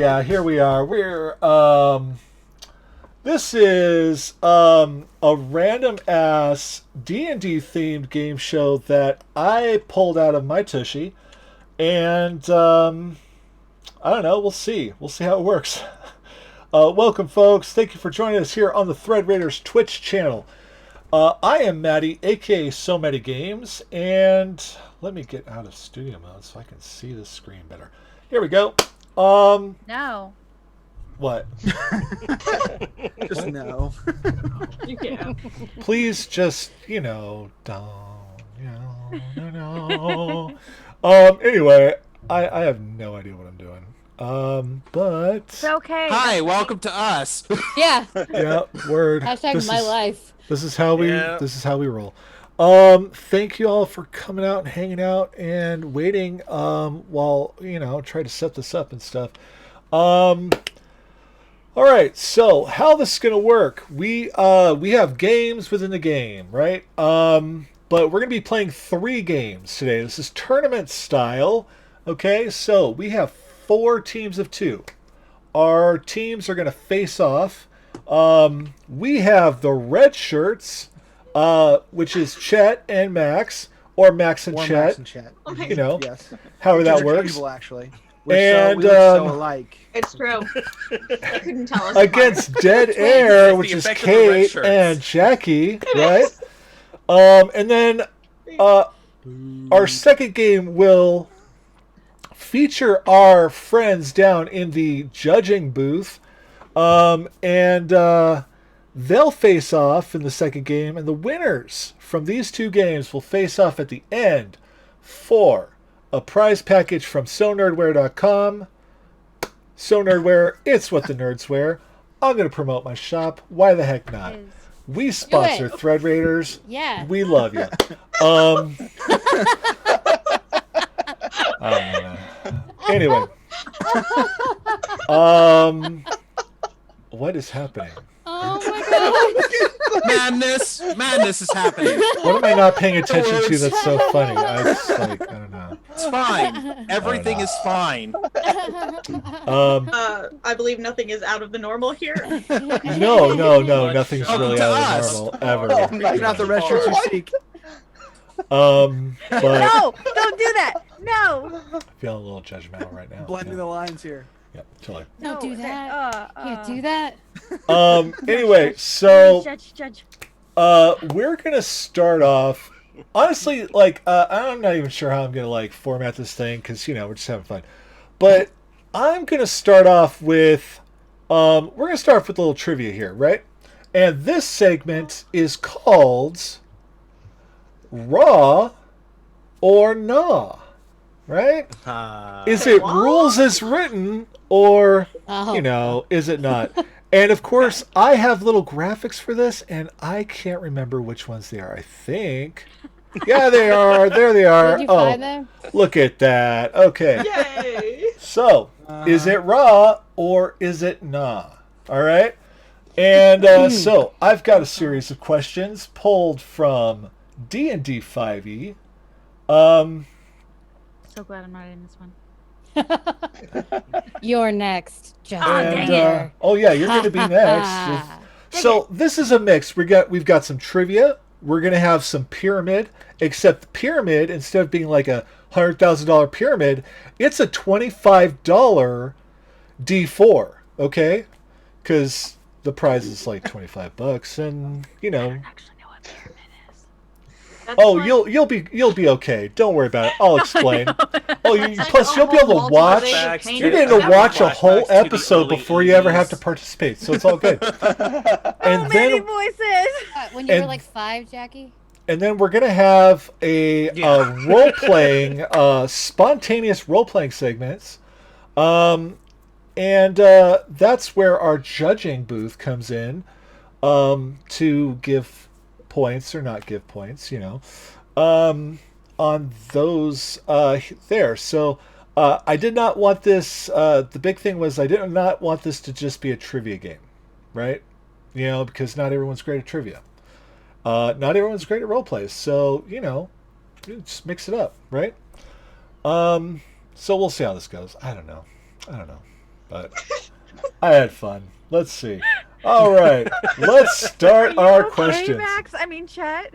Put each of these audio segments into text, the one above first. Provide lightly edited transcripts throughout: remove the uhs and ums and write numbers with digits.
Yeah, here we are. This is a random ass D&D themed game show that I pulled out of my tushy, and I don't know. We'll see. We'll see how it works. Welcome, folks. Thank you for joining us here on the Thread Raiders Twitch channel. I am Matty, aka SoMattyGameZ, and let me get out of studio mode so I can see the screen better. Here we go. No. What? Just no. You can't. Please just, don't, no. Anyway, I have no idea what I'm doing. But... It's okay. Hi, welcome to us. Yeah. Yeah, word. Hashtag my life. This is how we roll. Thank you all for coming out and hanging out and waiting while, try to set this up and stuff. All right, so how this is going to work. We have games within the game, right? But we're going to be playing 3 games today. This is tournament style. Okay, so we have 4 teams of 2. Our teams are going to face off. We have the red shirts, which is Chet and Max, or Max and Chet. Max and Chet. Yes. However that works. Actually. And we look so alike. It's true. I couldn't tell us against Dead Air, which is Kate and Jacky, right? And then our second game will feature our friends down in the judging booth, and they'll face off in the second game, and the winners from these 2 games will face off at the end for a prize package from SoNerdwear.com. SoNerdwear, it's what the nerds wear. I'm going to promote my shop. Why the heck not? We sponsor Thread Raiders. Yeah. We love you. Anyway. What is happening? Oh my god. Madness is happening. What am I not paying attention to that's so funny? I don't know. It's fine. Everything is fine. I believe nothing is out of the normal here. No, nothing's really out of the normal ever. Not the red shirts you seek. But No! Don't do that! No! I'm feeling a little judgmental right now. Blending the lines here. Yeah, totally. Don't do that. Can't do that. Anyway, so Judge. we're gonna start off. Honestly, I'm not even sure how I'm gonna format this thing because we're just having fun. But I'm gonna start off with we're gonna start off with a little trivia here, right? And this segment is called Raw or Nah, right? Is it rules as written or is it not? And of course, I have little graphics for this, and I can't remember which ones they are. I think. Yeah, they are. There they are. Did you find them? Look at that. Okay. Yay! So, is it raw or is it nah? All right. And so, I've got a series of questions pulled from D&D 5e. So glad I'm not in this one. You're next, John. And, oh yeah, you're going to be next. So this is a mix. We've got some trivia. We're going to have some pyramid, except the pyramid, instead of being like a $100,000 pyramid, it's a $25 D4. Okay, because the prize is like $25, and I don't actually know what pyramid is. Oh, you'll be okay. Don't worry about it. I'll explain. Plus you'll be able to watch. You're going to watch a whole episode before you ever have to participate, so it's all good. And then voices. When you were like 5, Jacky? And then we're going to have a role-playing, spontaneous role-playing segments. And that's where our judging booth comes in to give points or not give points, on those there. So I did not want this, the big thing was I did not want this to just be a trivia game, right? Because not everyone's great at trivia. Not everyone's great at role plays, so, just mix it up, right? So we'll see how this goes. I don't know. but I had fun. Let's see. All right, let's start Are you our okay, questions. Max? I mean, Chet.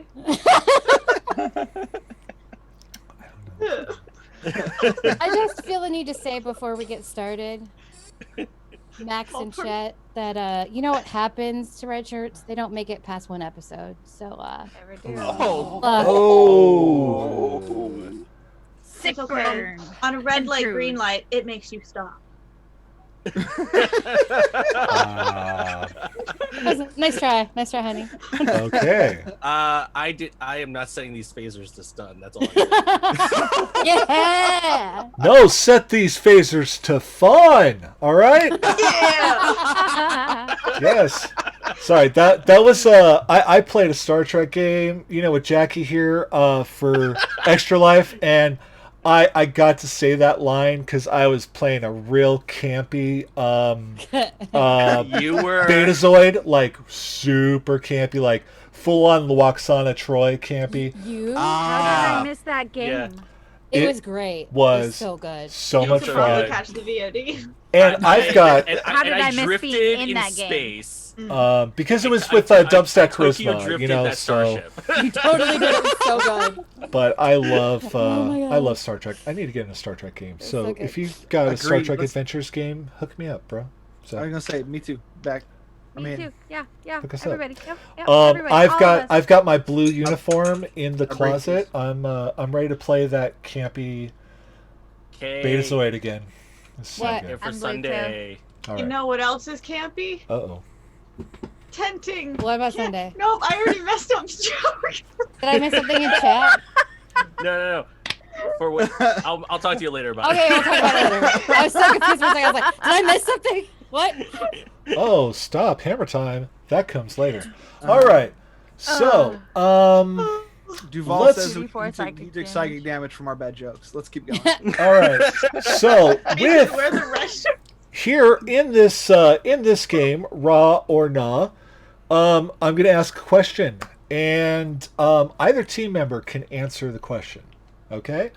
I just feel the need to say before we get started, Max and Chet, that you know what happens to red shirts? They don't make it past one episode. So Never do. Oh. Oh. Sick It's okay. burn. On a red light, Intrude. green light, it makes you stop. nice try, honey. Okay. I am not setting these phasers to stun. That's all. I'm Yeah. No, set these phasers to fun. All right. Yeah! Yes. Sorry, that was I played a Star Trek game, with Jacky here for Extra Life, and I got to say that line because I was playing a real campy you were Betazoid, like super campy, like full on Luoxana Troy campy. You? How did I miss that game? Yeah. It It was great. It was so good. So You much should Probably fun. catch the VOD. And I've got How did I miss drifted being in in that game? space. because it was with Dubstack Tokyo Charisma, drifted that so. starship. You totally did. It was so good. But I love Oh my God. I love Star Trek. I need to get in a Star Trek game. It's So so good. if you got a Star Agreed. Trek Let's- Adventures game, hook me up, bro. I was So gonna say, me too. Back. I Me mean, too. Yeah. Hook us up. Everybody. Yep. Everybody. All of us. I've got my blue uniform in the break closet. I'm ready to play that campy Okay. Betazoid again. It's so What? good. Here for I'm blue, Sunday. All You right. know what else is campy? Uh-oh. Tenting. What about Can't- Sunday? Nope, I already messed up the joke. Did I miss something in chat? No. For what? I'll talk to you later about Okay, it. we'll talk about it later. I was so confused for a second. I was like, did I miss something? What? Oh, stop. Hammer time. That comes later. All right. So, Duval Let's- says we 34 need to psychic take psychic damage from our bad jokes. Let's keep going. all right. So, I need to with wear the red shirt. here in this game, Raw or Nah, I'm going to ask a question, and either team member can answer the question. Okay.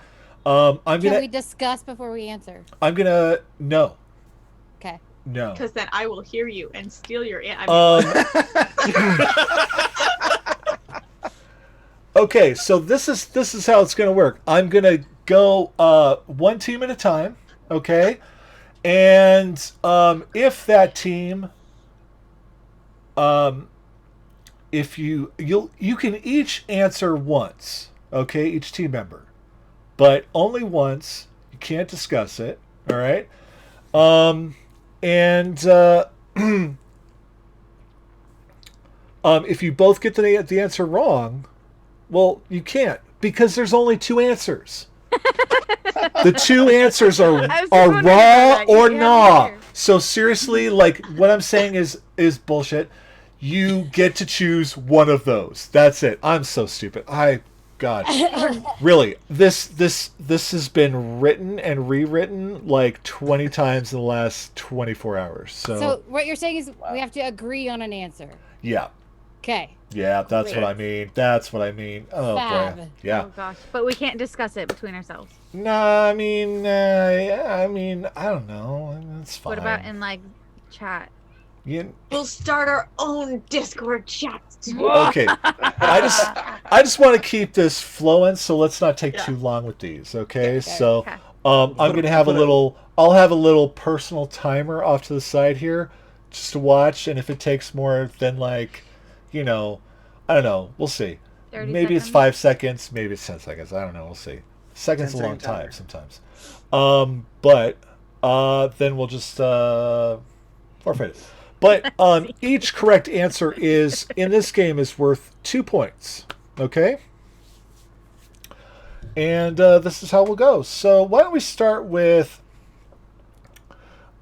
I'm Can gonna we discuss before we answer? no. Okay. No. Because then I will hear you and steal your Okay, so this is how it's gonna work. I'm gonna go one team at a time, okay? And if that team, if you can each answer once, okay? Each team member, but only once. You can't discuss it. All right. If you both get the answer wrong, well, you can't because there's only two answers. The two answers are I was just are wondering raw about that. or Yeah, nah. me too. So seriously, like what I'm saying is bullshit. You get to choose one of those. That's it. I'm so stupid. God, really, this has been written and rewritten like 20 times in the last 24 hours. So what you're saying is we have to agree on an answer. Yeah, Okay. that's what I mean. That's what I mean. Oh Fab. boy, yeah. Oh gosh, but we can't discuss it between ourselves. Nah, I mean, I don't know. It's fine. What about in like chat? We'll start our own Discord chat. Okay, I just want to keep this flowing, so let's not take too long with these. Okay, so Okay. I'm gonna have I'll have a little personal timer off to the side here, just to watch, and if it takes more than like, I don't know, we'll see. 30 Maybe it's seconds? 5 seconds, maybe it's 10 seconds. I don't know, we'll see. Seconds a 10 long second time timer. sometimes. But then we'll just forfeit it. But each correct answer is in this game is worth 2 points. Okay? And this is how we'll go. So why don't we start with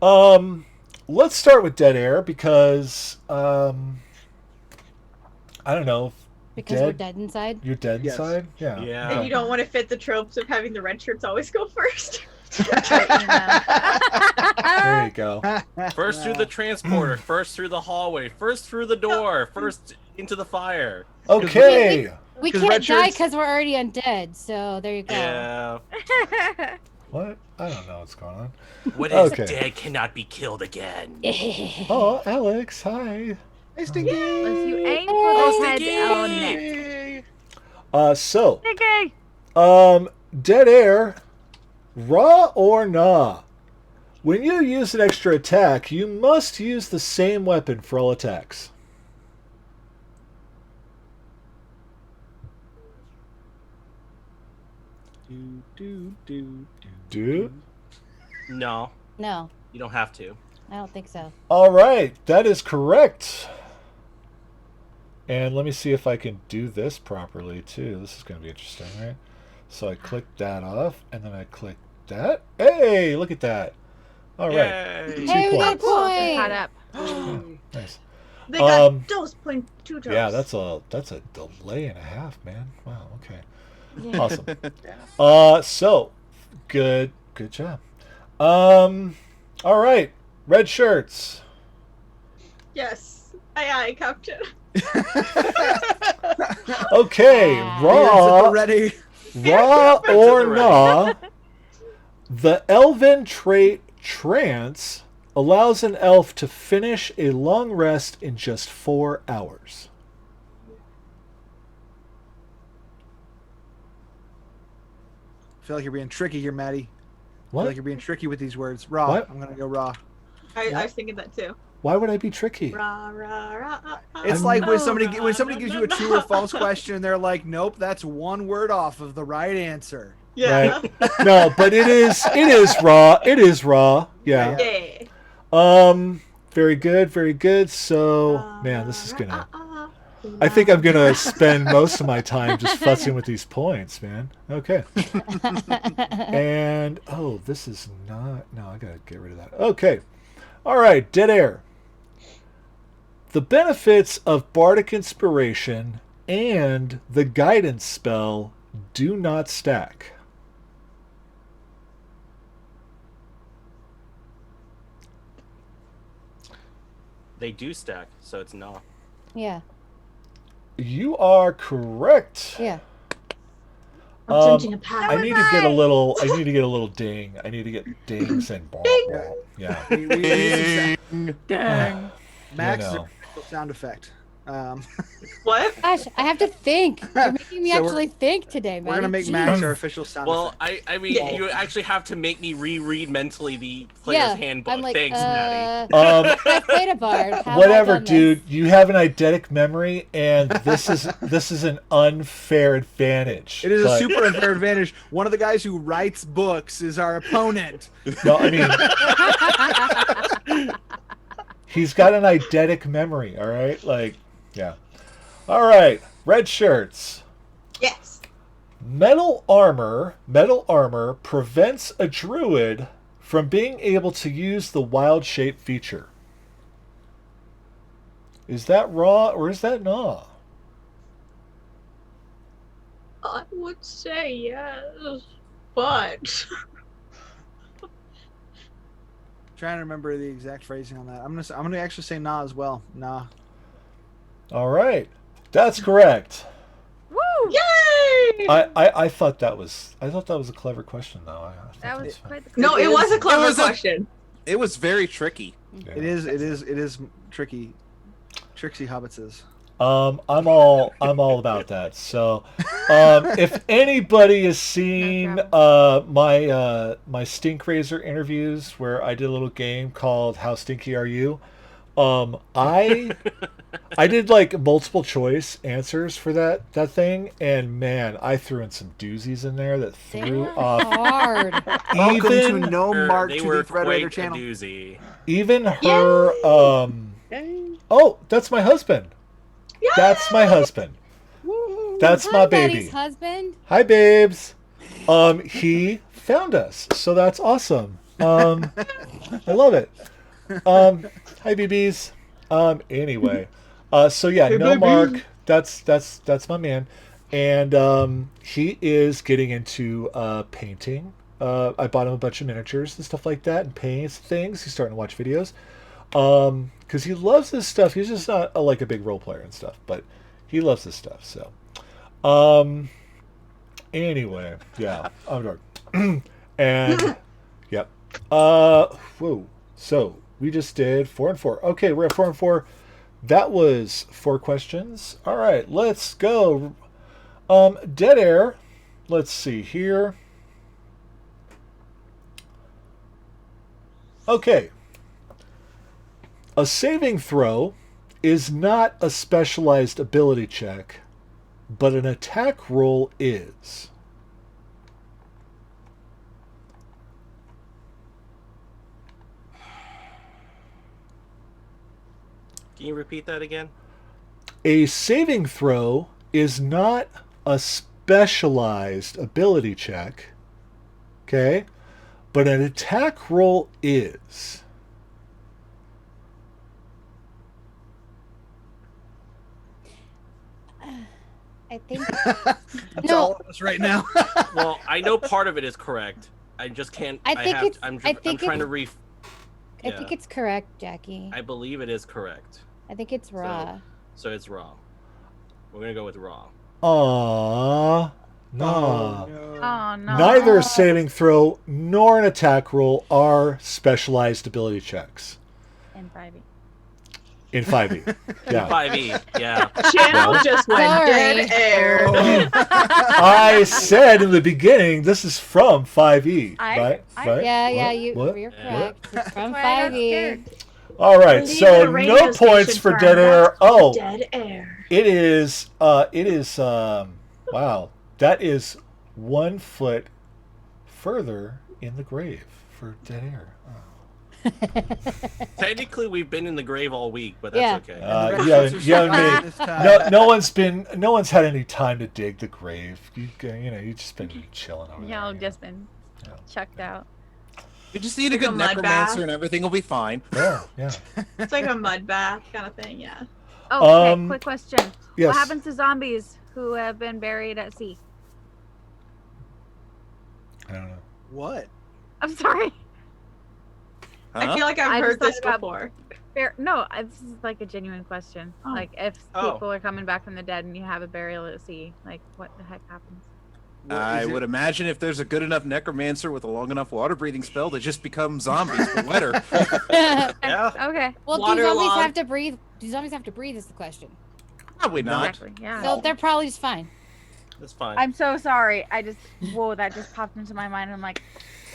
let's start with dead air because I don't know. Because we're dead inside. You're dead Yes. inside? Yeah. Yeah. And you don't want to fit the tropes of having the red shirts always go first. There you go. First through the transporter, first through the hallway, first through the door, first into the fire. Okay. We 'Cause can't red die shirts- because we're already undead. So there you go. Yeah. What? I don't know what's going on. What is Okay. dead cannot be killed again. Oh, Alex, hi. Hey, Stinky. Unless you aim for the head, oh, neck. So, Sticky! dead air, raw or nah? When you use an extra attack, you must use the same weapon for all attacks. Do? No, No, you don't have to. I don't think so. All right, that is correct. And let me see if I can do this properly too. This is going to be interesting, right? So I click that off, and then I click that. Hey, look at that. All right. Yay. Hey, we got a points. Caught point. up. Yeah, nice. They got Um, those 0.2 drops. Yeah, that's a delay and a half, man. Wow. Okay. Yeah. Awesome. So good job. All right, red shirts. Yes. Aye, Captain. Okay, Ah. raw, Ready. raw To or the nah. The elven trait trance allows an elf to finish a long rest in just 4 hours. I feel like you're being tricky here, Matty. I feel What? like you're being tricky with these words. Raw. What? I'm gonna go raw. I was thinking that too. Why would I be tricky? Rah, rah, rah, It's I'm- like when Oh, somebody rah, when somebody rah, gives you a rah, true or rah. false question, and they're like, "Nope, that's one word off of the right answer." Yeah. No, but it is raw. It is raw. Yeah. Yeah. Very good, very good. So, man, this is gonna. I think I'm gonna spend most of my time just fussing with these points, man. Okay. And oh, this is not. No, I gotta get rid of that. Okay. All right, dead air. The benefits of bardic inspiration and the guidance spell do not stack. They do stack, so it's no. Yeah, You are correct. yeah. I'm sensing a pattern. I need to get a little. I need to get a little ding. I need to get dings and blah, blah. Yeah. We need some Dang. Max You is know. a sound effect. What? Gosh, I have to think. You're making me So we're- actually think today, man. We're gonna make Max our official sound Well, effect. I mean, Yeah. you actually have to make me reread mentally the player's Yeah, handbook. I'm like, Thanks, Matty. I played a bard. How have I Whatever, done this? dude. You have an eidetic memory, and this is an unfair advantage. It is But- a super unfair advantage. One of the guys who writes books is our opponent. No, I mean, he's got an eidetic memory. All right, like, yeah. All right, red shirts. Yes. Metal armor prevents a druid from being able to use the wild shape feature. Is that raw or is that nah? I would say yes, but Trying to remember the exact phrasing on that. I'm gonna actually say nah as well. Nah. All right, that's correct. Woo! yay! I thought that was a clever question though. I thought That was was fun. quite the No, it was a clever was a- question. It was very tricky. Yeah. It is tricky. Trixie Hobbitses. I'm all about that. So, if anybody has seen my Stink Razor interviews where I did a little game called How Stinky Are You? I did like multiple choice answers for that thing, and man, I threw in some doozies in there that They threw were off hard. Welcome even to No Mark They to were the Thread quite Raider a channel. doozy. even her. Oh, that's my husband. That's my husband. That's Hi, my baby. Maddie's husband. Hi, babes. He found us, so that's awesome. I love it. Hi, BBs. Anyway, so yeah, Hey, no baby. Mark. That's my man, and he is getting into painting. I bought him a bunch of miniatures and stuff like that, and paints things. He's starting to watch videos, because he loves this stuff. He's just not like a big role player and stuff, but he loves this stuff. So, anyway, yeah, I'm dark. And Yep. Whoa. So we just did 4 and 4. Okay, we're at 4 and 4. That was 4 questions. All right, let's go. Dead air. Let's see here. Okay. A saving throw is not a specialized ability check, but an attack roll is. Can you repeat that again? A saving throw is not a specialized ability check, okay? But an attack roll is. I think. That's No. all of us right now. Well, I know part of it is correct. I just can't. I think it's- I'm I think trying to it's- I think it's correct, Jacky. I believe it is correct. I think it's raw. So it's raw. We're gonna go with raw. Aww. Nah. no. Oh no. Neither a saving throw nor an attack roll are specialized ability checks And 5e. in 5e. Yeah. 5e. Yeah. Channel just went Sorry. dead air. I said in the beginning this is from 5e, I- right? I- Right? Yeah, What? you're Yeah. correct. It's from That's why I got 5e. scared. All right, Leave so the radio no points station for firm. dead air. That's called Oh, dead air. it is. Wow, that is 1 foot further in the grave for dead air. Oh. Technically, we've been in the grave all week, but that's Yeah. okay. And the Yeah, rest of us yeah, are I mean, this time. no one's had any time to dig the grave. You've just been chilling over there. Y'all you know. just been Yeah. chucked out. We just need a Like good a mud necromancer bath. and everything will be fine. Yeah, yeah. It's like a mud bath kind of thing, yeah. Oh, okay. Um, Quick question. Yes. What happens to zombies who have been buried at sea? I don't know. What? I'm sorry. I feel like I I've just heard this thought about- before. No, this is like a genuine question. Oh. Like, if Oh. people are coming back from the dead and you have a burial at sea, like, what the heck happens? What I is it? would imagine if there's a good enough necromancer with a long enough water breathing spell, they just become zombies but wetter. Yeah. Okay. Well, do Waterlogged. zombies have to breathe? Do zombies have to breathe? Is the question. Probably not. Exactly. Yeah. So they're probably just fine. That's fine. I'm so sorry. Whoa, that just popped into my mind. I'm like,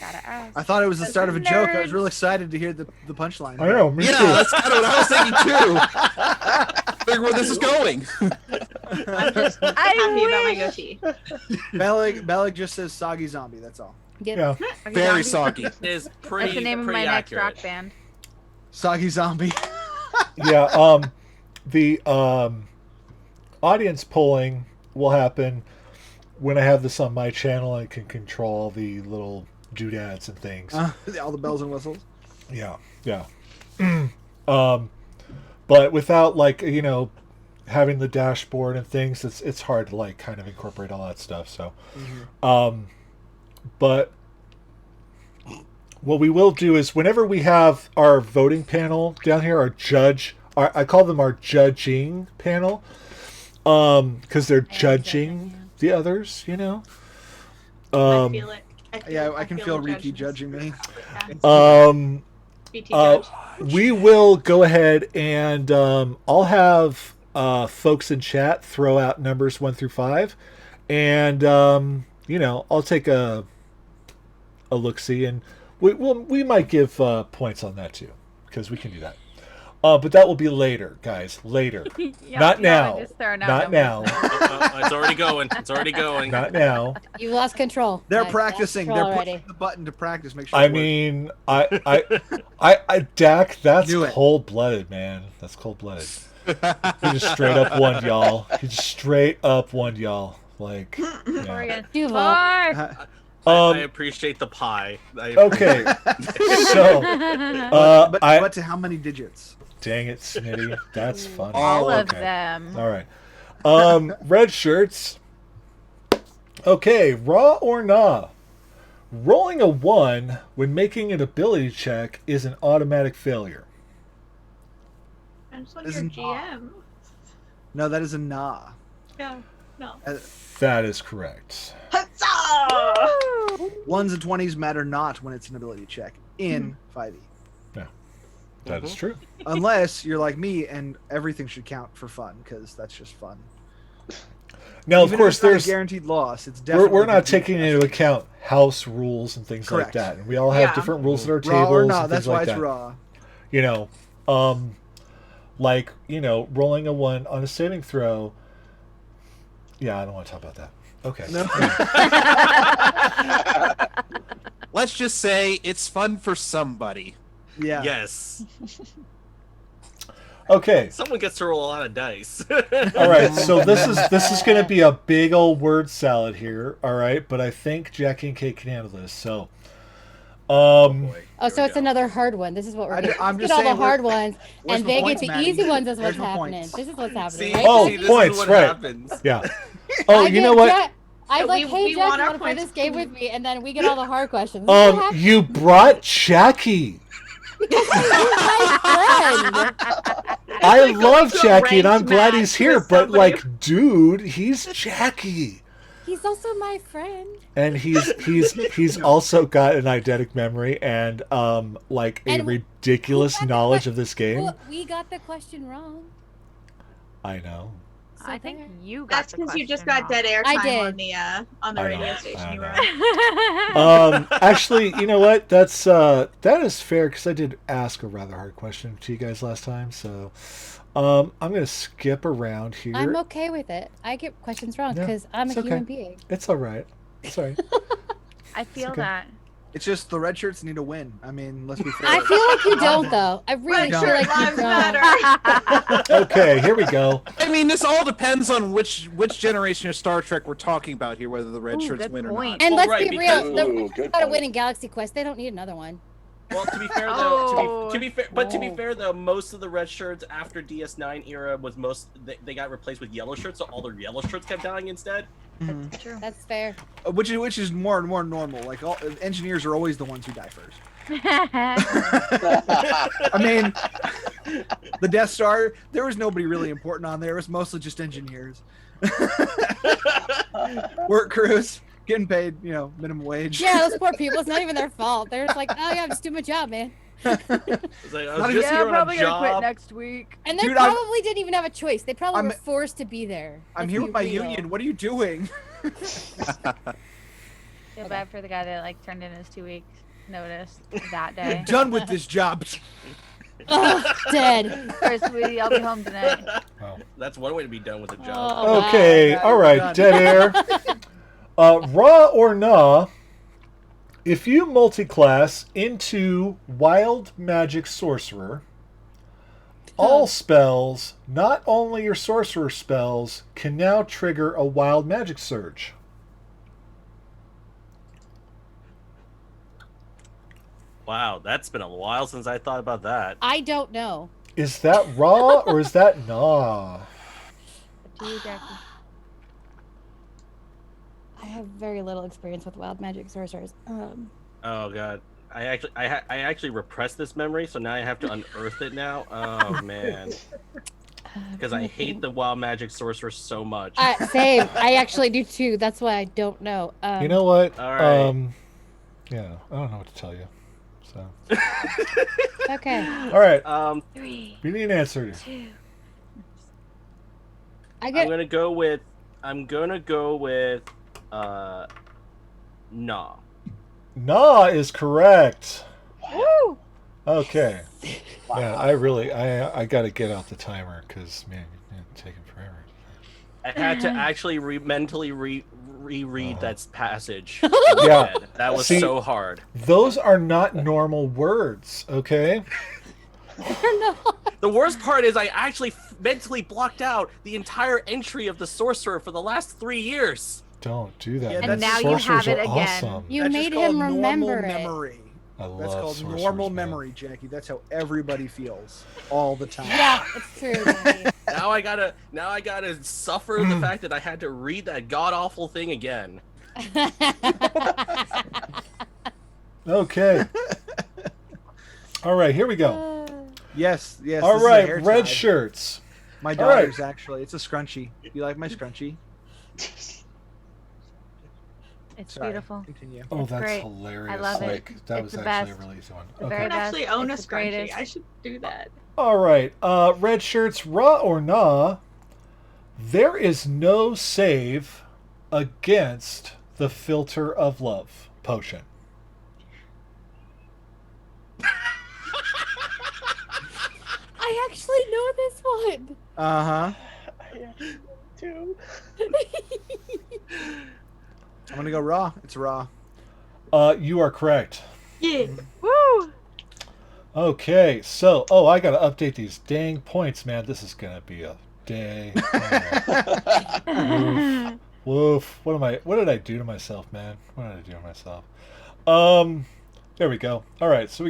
gotta ask. I thought it was the start of a joke. I was Nerds. real excited to hear the punchline. I know. Me Yeah, too. that's kind of what I was thinking too. Figure where this is going. I'm just happy about my goatee. Bellic just says soggy zombie. That's all. Yep. Yeah. Okay, Very zombie. soggy. It is pretty. That's the name of pretty my next accurate. rock band. Soggy zombie. Yeah. The audience polling will happen when I have this on my channel. I can control the little doodads and things. All the bells and whistles. Yeah, yeah. But without having the dashboard and things, it's hard to kind of incorporate all that stuff. So, but what we will do is whenever we have our voting panel down here, I call them our judging panel, because they're judging the others. I feel it. I can feel the Riki judgments. judging me. BT judge. We will go ahead and I'll have folks in chat throw out numbers 1 through 5, and I'll take a look-see, and we might give points on that too, because we can do that. But that will be later, guys. Later. Not now. Just throwing out Not numbers. now. It's already going. It's already going. Not now. You lost control. They're Guys, practicing. lost They're control pushing already. the button to practice. Make sure. I it works. mean, I Dak, that's Knew it. cold-blooded, man. That's cold-blooded. He just straight up won y'all. He just straight up won y'all. Like, yeah. Oregon. Duval. Four. I appreciate the pie. Okay, so but to how many digits? dang it, Smitty, that's funny. All of Okay. them. All right, red shirts. Okay, raw or nah. Rolling a 1 when making an ability check is an automatic failure. I just want Isn't- your GM. No, that is a nah. Yeah. No. That is correct. Huzzah! 1s and 20s matter not when it's an ability check in 5e. That is true. Unless you're like me and everything should count for fun, because that's just fun. Now, Even of course, if it's not a there's guaranteed loss. It's definitely we're not gonna be taking best. into account house rules and things Correct. like that. And we all have Yeah. different rules at our Raw tables or and not. things That's why like it's that. raw. You know, like, you know, rolling a 1 on a saving throw. Yeah, I don't want to talk about that. Okay. No. Let's just say it's fun for somebody. Yeah. Yes. Okay. Someone gets to roll a lot of dice. All right. So this is going to be a big old word salad here. All right, but I think Jacky and Kate can handle this. So, Boy, Oh, so here we it's go. another hard one. This is what we're doing. I'm Get just all the saying, hard ones, where's and my they points, get the Matty? easy ones. Is Where's what's my happening. points? This is what's happening. See, right? Oh, see, this points, is what right. happens. yeah. Oh, I you get know what? I'm like, we hey, Jack, want you our want to play points this game too. with me? And then we get all the hard questions. This is what happens. You brought Jacky. He's my friend. I like love going to a Jacky, and I'm ranked glad match he's here. with But somebody. like, dude, he's Jacky, He's also my friend. and he's also got an eidetic memory and like a And ridiculous who got the knowledge que- of this game. Well, we got the question wrong. I know. So I think there. you got That's the because you just question got dead air I time did. on the I radio know, station I you know. were on. Actually, you know what? That is fair because I did ask a rather hard question to you guys last time. So, I'm gonna skip around here. I'm okay with it. I get questions wrong Yeah, because I'm a it's okay. human being. It's all right. Sorry. I feel okay. that. It's just the red shirts need to win. I mean, let's be fair. I feel like you don't, though. I really Red feel shirt like you lives don't. matter. Okay, here we go. I mean, this all depends on which generation of Star Trek we're talking about here, whether the red Ooh, shirts good win or point. not. And Well, let's right, be because- real. Ooh, They good got to point. win in Galaxy Quest. They don't need another one. Well, to be fair though, to be fair, but to be Oh. fair though, most of the red shirts after DS9 era was they got replaced with yellow shirts, so all the yellow shirts kept dying instead. Mhm. True. That's fair. Which is more and more normal. Like all engineers are always the ones who die first. I mean, the Death Star, there was nobody really important on there. It was mostly just engineers. Work crews, getting paid, minimum wage. Yeah, those poor people. It's not even their fault. They're just like, oh yeah, I'm just doing my job, man. It's like, I Not was even- just here on a job. next week. And they Dude, I'm- probably didn't even have a choice. They probably I'm- were forced to be there. I'm Let's here be with my real. union. What are you doing? Feel bad for the guy that like turned in his 2 weeks notice that day. Done with this job. Ugh, dead. Sorry, sweetie, I'll be home tonight. Wow. That's one way to be done with a job. Oh, wow. Okay, all right, Done. dead air. Raw or nah, if you multiclass into Wild Magic Sorcerer, all spells, not only your sorcerer spells, can now trigger a Wild Magic Surge. Wow, that's been a while since I thought about that. I don't know. Is that raw or is that nah? Up to you, Jacky. I have very little experience with wild magic sorcerers. Oh god, I actually repressed this memory, so now I have to unearth it now. Oh man, because I hate the wild magic sorcerer so much. Same. I actually do too. That's why I don't know. You know what? all right. Yeah, I don't know what to tell you. So, Okay. all right, 3, we need an answer. 2. I I'm get. gonna go with nah. Nah is correct. Woo! Okay. Man, I got to get out the timer because man, it's taking forever. I had to actually mentally reread that passage. Yeah. That was See- so hard. Those are not normal words, okay? The worst part is I actually mentally blocked out the entire entry of the sorcerer for the last 3 years. Don't do that. Yeah, man. And now you Sorcerers have it are again. Awesome. You That's made just called him remember normal it. memory. I love That's called sorcerers, normal man. memory, Jackie. That's how everybody feels all the time. Yeah, it's true. Jackie. Now I gotta suffer the fact that I had to read that god awful thing again. Okay. All right, here we go. Yes, yes. All this is a right, hair red tie. shirts. My All right. daughter's actually. It's a scrunchie. You like my scrunchie? It's Sorry, beautiful. Continue. Oh, It's that's great. hilarious. I love it. Like, that It's was the actually best. a really easy one. The I very Okay. can actually best. own a It's the scrunchie. greatest. I should do that. All right. Red shirts, raw or nah, there is no save against the filter of love potion. I actually know this one. Uh-huh. Too. I'm gonna go raw. It's raw. You are correct. Yeah. Woo! Okay, so I gotta update these dang points, man. This is gonna be a day. Woof. Woof. What did I do to myself, man? What did I do to myself? There we go. All right, so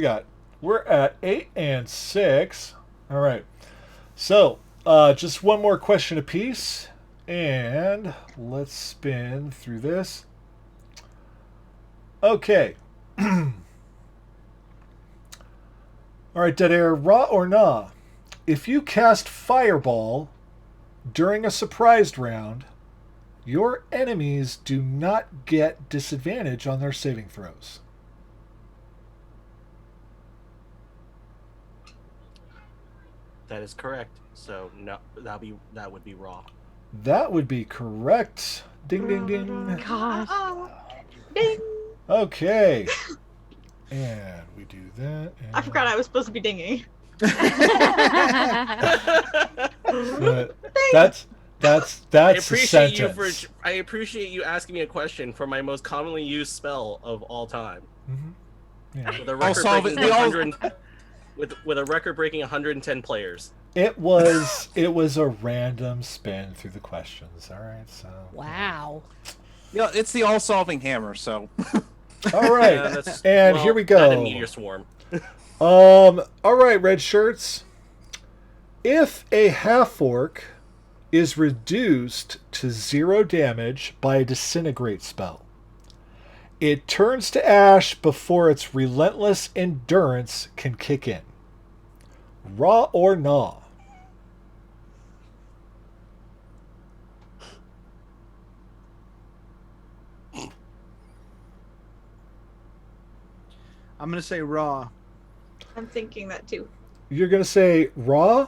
we're at 8 and 6. All right. So, just one more question apiece, and let's spin through this. Okay. All right, Dead Air, raw or nah? If you cast Fireball during a surprised round, your enemies do not get disadvantage on their saving throws. That is correct. So no, that would be raw. That would be correct. Ding, ding, ding. Gosh. Ding. Okay. And we do that. And I forgot I was supposed to be dinging. But that's I a appreciate you sentence. I appreciate you asking me a question for my most commonly used spell of all time. Yeah. With a I'll solve it. record-breaking They all- 100 with a record-breaking 110 players. It was a random spin through the questions. All right, so Wow. Yeah, it's the all-solving hammer. So all right, and here we That and go. Meteor Swarm. All right, red shirts. If a half orc is reduced to 0 damage by a disintegrate spell, it turns to ash before its relentless endurance can kick in. Raw or nah? I'm gonna say raw. I'm thinking that too. You're gonna say raw?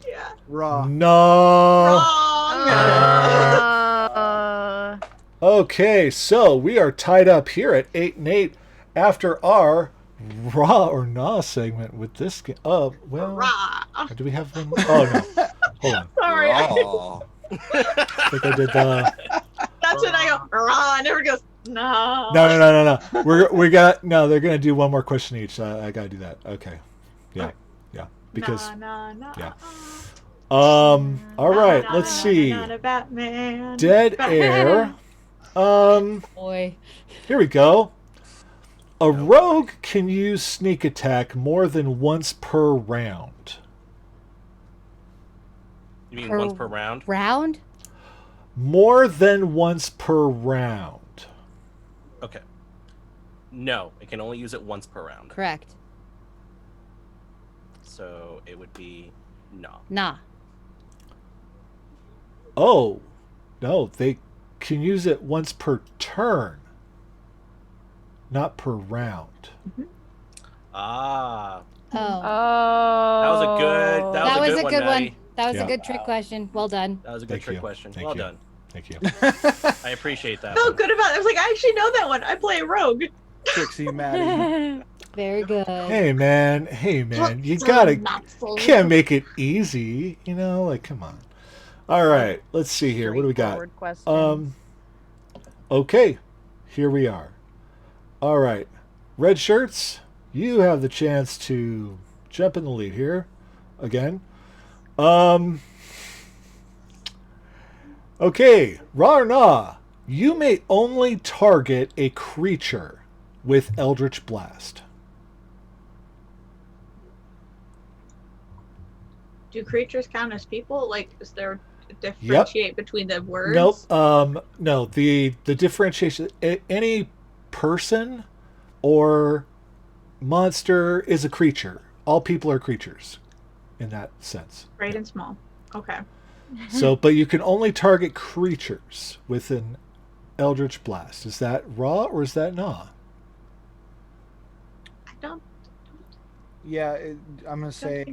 Yeah. Raw. No. Wrong. Okay, so we are tied up here at 8 and 8 after our raw or nah segment with this game. Oh, well, Rah. do we have one? Oh no, hold on. Sorry. raw. I think I did the. That's when I go rah, and everyone goes no. No. We got no. They're gonna do one more question each. I gotta do that. Okay, yeah, because Nah. yeah. All right, Nah, let's nah, see. nah, nah, Batman. Dead air. Boy. Here we go. A rogue can use sneak attack more than once per round. You mean once per round? Round? More than once per round. Okay. No, it can only use it once per round. Correct. So it would be no. Nah. Oh, no, they can use it once per turn, not per round. Ah, Oh. Oh. that was a good. That was a good one. Maddie. That was Yeah. a good trick question. Well done. That was a good Thank trick you. question. Thank Well you. done. Thank you. I appreciate that. Felt one. good about it. I was like, I actually know that one. I play a rogue. Trixie Matty. Very good. Hey man, you gotta can't make it easy, like come on. All right, let's see here. What do we got? Straightforward question. Okay, here we are. All right, red shirts, you have the chance to jump in the lead here again. Okay, raw or nah, you may only target a creature with Eldritch Blast. Do creatures count as people? Like, is there differentiate between the words? Nope. No. The differentiation. Any person or monster is a creature. All people are creatures, in that sense. Great and small. Okay. So, but you can only target creatures with an Eldritch Blast. Is that raw or is that nah? I don't. Yeah, I'm gonna say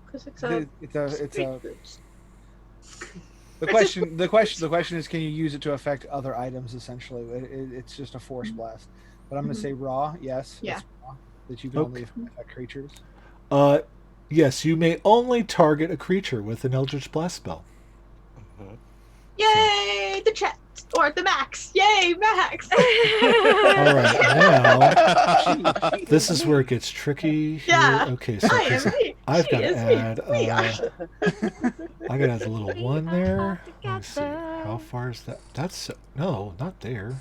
Because it's a. The question is, can you use it to affect other items? Essentially, it's just a force blast. But I'm gonna say raw. Yes. Yeah. It's raw, that you can only affect creatures. Yes, you may only target a creature with an Eldritch Blast spell. Yay, the Chet or the Max! Yay, Max! All right, now this is where it gets tricky. Here. Yeah. Okay, so I am me. I've She got to is me. add. We are. I gotta add the little We one are there. Let me see. together. How far is that? That's no, not there.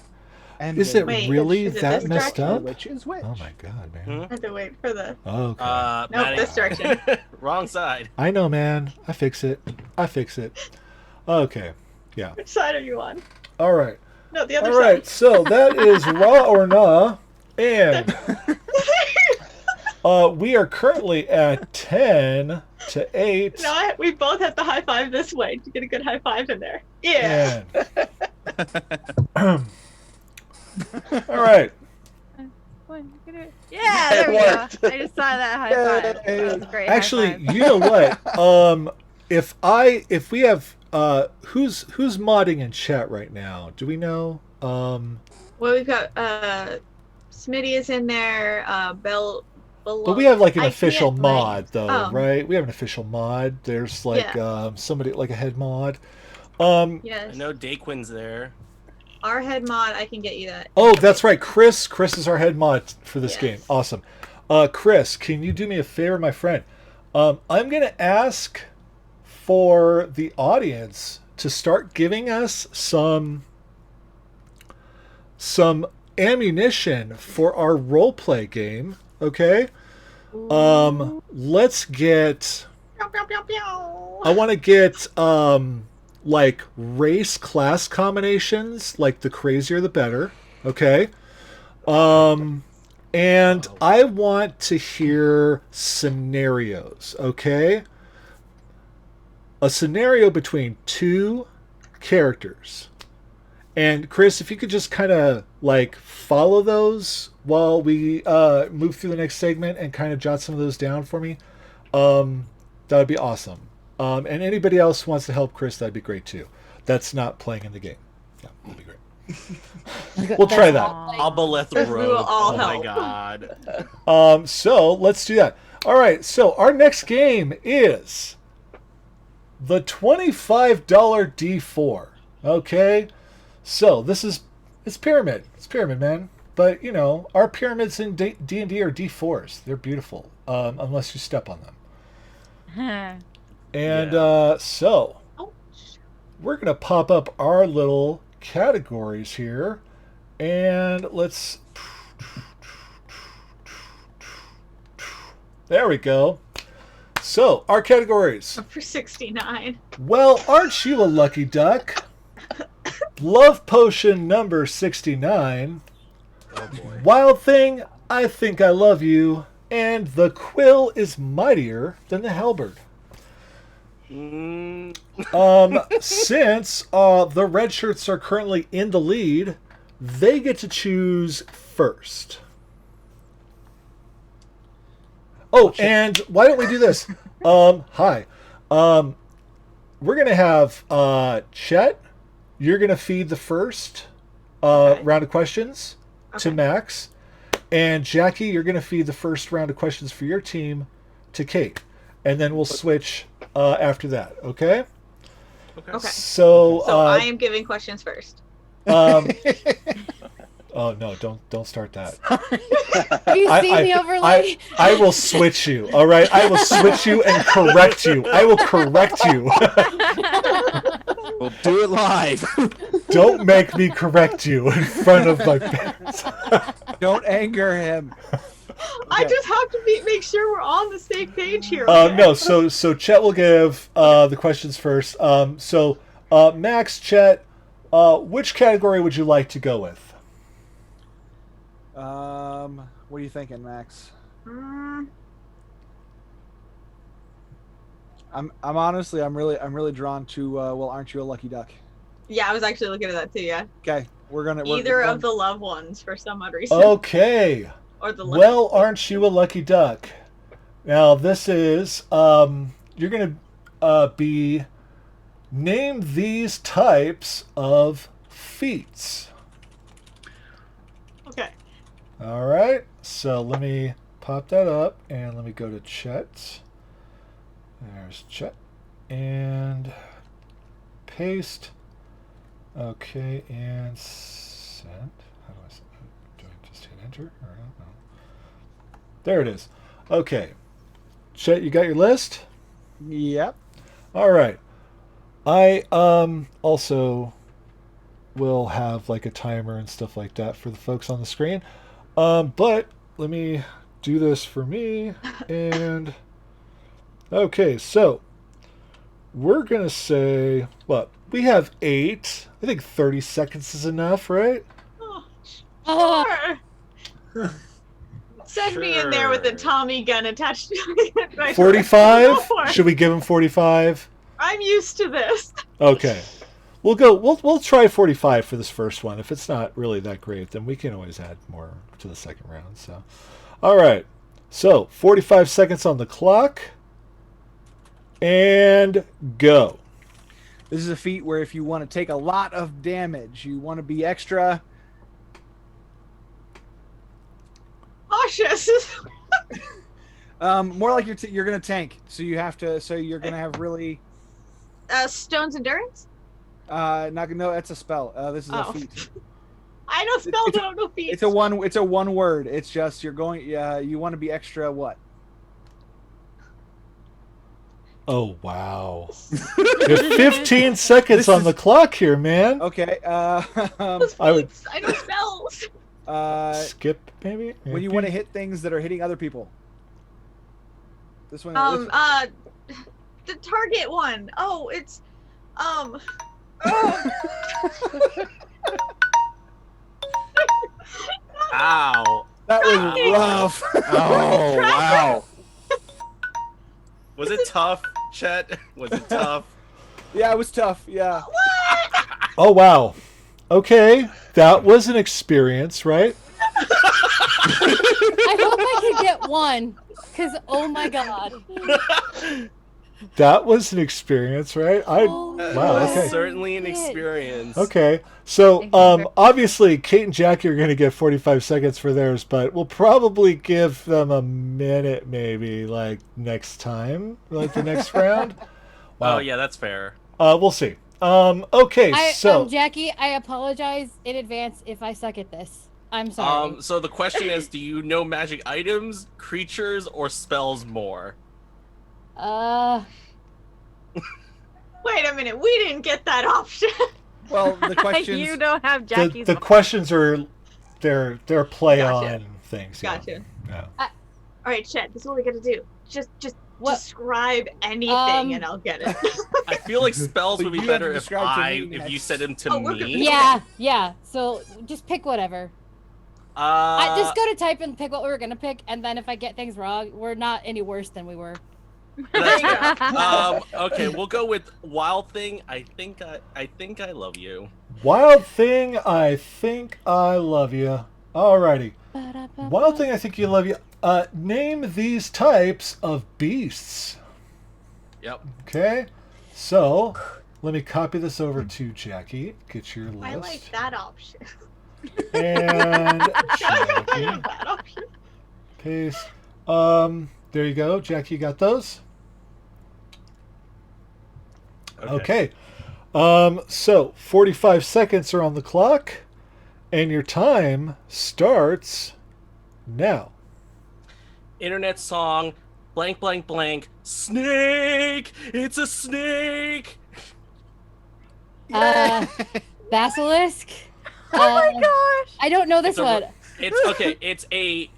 And Is it Wait, really is it that this messed direction? up? Which is which? Oh my god, man. Hmm? I have to wait for the. Okay. Nope, Matty. this direction. Wrong side. I know, man. I fix it. Okay. Yeah. Which side are you on? All right. No, the other All right. side. So that is raw or nah, and we are currently at 10-8. No, we both have to high five this way to get a good high five in there. Yeah. And all right. Yeah, there It we worked. go. I just saw that high five. That was great. Actually, high five. you know what? If we have who's modding in chat right now? Do we know? Well, we've got Smitty is in there. Bell. But we have like an I official can't, mod like- though, oh. right? We have an official mod. There's like somebody like a head mod. Yes. I know Daquin's there. Our head mod, I can get you that. Oh, that's right. Chris is our head mod for this Yes. game. Awesome. Chris, can you do me a favor, my friend? I'm going to ask for the audience to start giving us some ammunition for our roleplay game, okay? Let's get Pew, pew, pew, pew. I want to get like race class combinations, like the crazier the better, okay? And I want to hear scenarios, okay? A scenario between two characters. And Chris, if you could just kind of like follow those while we move through the next segment and kind of jot some of those down for me, that would be awesome. And anybody else who wants to help Chris, that'd be great too. That's not playing in the game. Yeah, that'd be great. We'll try that. Aboleth We will Road. all Oh my help. god. So let's do that. All right. So our next game is the $25 D4. Okay. So it's pyramid. It's pyramid, man. But you know, our pyramids in D&D are D4s. They're beautiful, unless you step on them. And so we're gonna pop up our little categories here, and let's. There we go. So our categories. For 69. Well, aren't you a lucky duck? Love potion number 69. Oh boy. Wild thing, I think I love you. And the quill is mightier than the halberd. Since the red shirts are currently in the lead, they get to choose first. Oh, and why don't we do this? Hi. We're gonna have Chet. You're gonna feed the first round of questions to Max, and Jacky, you're gonna feed the first round of questions for your team to Kate, and then we'll switch after that. Okay. Okay. So I am giving questions first. Oh no! Don't start that. Do you see the overlay? I will switch you. All right, I will switch you and correct you. I will correct you. We'll do it live. Don't make me correct you in front of my parents. Don't anger him. I just have to make sure we're on the same page here. No, so Chet will give the questions first. Max, Chet, which category would you like to go with? What are you thinking, Max? I'm honestly, I'm really drawn to. Well, aren't you a lucky duck? Yeah, I was actually looking at that too. Yeah. Okay, we're Either going, of the loved ones for some odd reason. Okay. Or the lucky Well, aren't you a lucky duck? Now, this is, you're going to be, name these types of feats. Okay. All right. So let me pop that up and let me go to Chet. There's Chet. And paste. Okay, and send. How do do I just hit enter? Or no? There it is. Okay. Chet, you got your list? Yep. All right. I also will have like a timer and stuff like that for the folks on the screen. But let me do this for me. And okay, so we're gonna say what? We have 8. I think 30 seconds is enough, right? Oh, sure. Send me in there with a Tommy gun attached to it. 45? Should we give him 45? I'm used to this. Okay. We'll try 45 for this first one. If it's not really that great, then we can always add more to the second round. So, all right. So, 45 seconds on the clock. And go. This is a feat where if you want to take a lot of damage, you want to be extra cautious. more like you're gonna tank, so you have to. So you're gonna have really. Stone's endurance. No, that's a spell. This is a feat. I know spells. I don't know feats. It's a one word. It's just you're going. You want to be extra what? Oh, wow. You have 15 seconds on the clock here, man. Okay. I would I know spells. skip, maybe? When you want to hit things that are hitting other people. This one. The target one. Oh, it's oh. Ow. That was rough. Oh wow. Was it tough, Chet? Was it tough? Yeah, it was tough. Yeah. Oh, wow. Okay. That was an experience, right? I hope I could get one, because oh my god. That was an experience, right? Wow, okay. Certainly an experience. Okay. So, obviously, Kate and Jacky are going to get 45 seconds for theirs, but we'll probably give them a minute, maybe, like, next time, like the next round. Wow. Oh, yeah, that's fair. We'll see. Okay, so... Jacky, I apologize in advance if I suck at this. I'm sorry. So the question is, do you know magic items, creatures, or spells more? Wait a minute, we didn't get that option. Well, the questions. You don't have Jacky's. The questions are... They're play Gotcha. on things. Gotcha. Yeah. All right, Chet, this is what we got to do. Just What? describe anything and I'll get it. I feel like spells would be You have to better if describe to me if you next. said them to we're me. Yeah. So just pick whatever. Just go to type and pick what we were gonna pick, and then if I get things wrong, we're not any worse than we were. That's fair. Okay, we'll go with Wild Thing. I think I love you. Wild Thing, I think I love you. Alrighty. Wild Thing, I think you love you. Name these types of beasts. Yep. Okay. So, let me copy this over to Jacky. Get your list. I like that option. And I Jacky. like that option. Paste. There you go. Jacky, you got those? Okay. So 45 seconds are on the clock, and your time starts now. Internet song, blank, blank, blank. Snake! It's a snake! Basilisk. Oh my gosh! I don't know this one. It's okay. It's a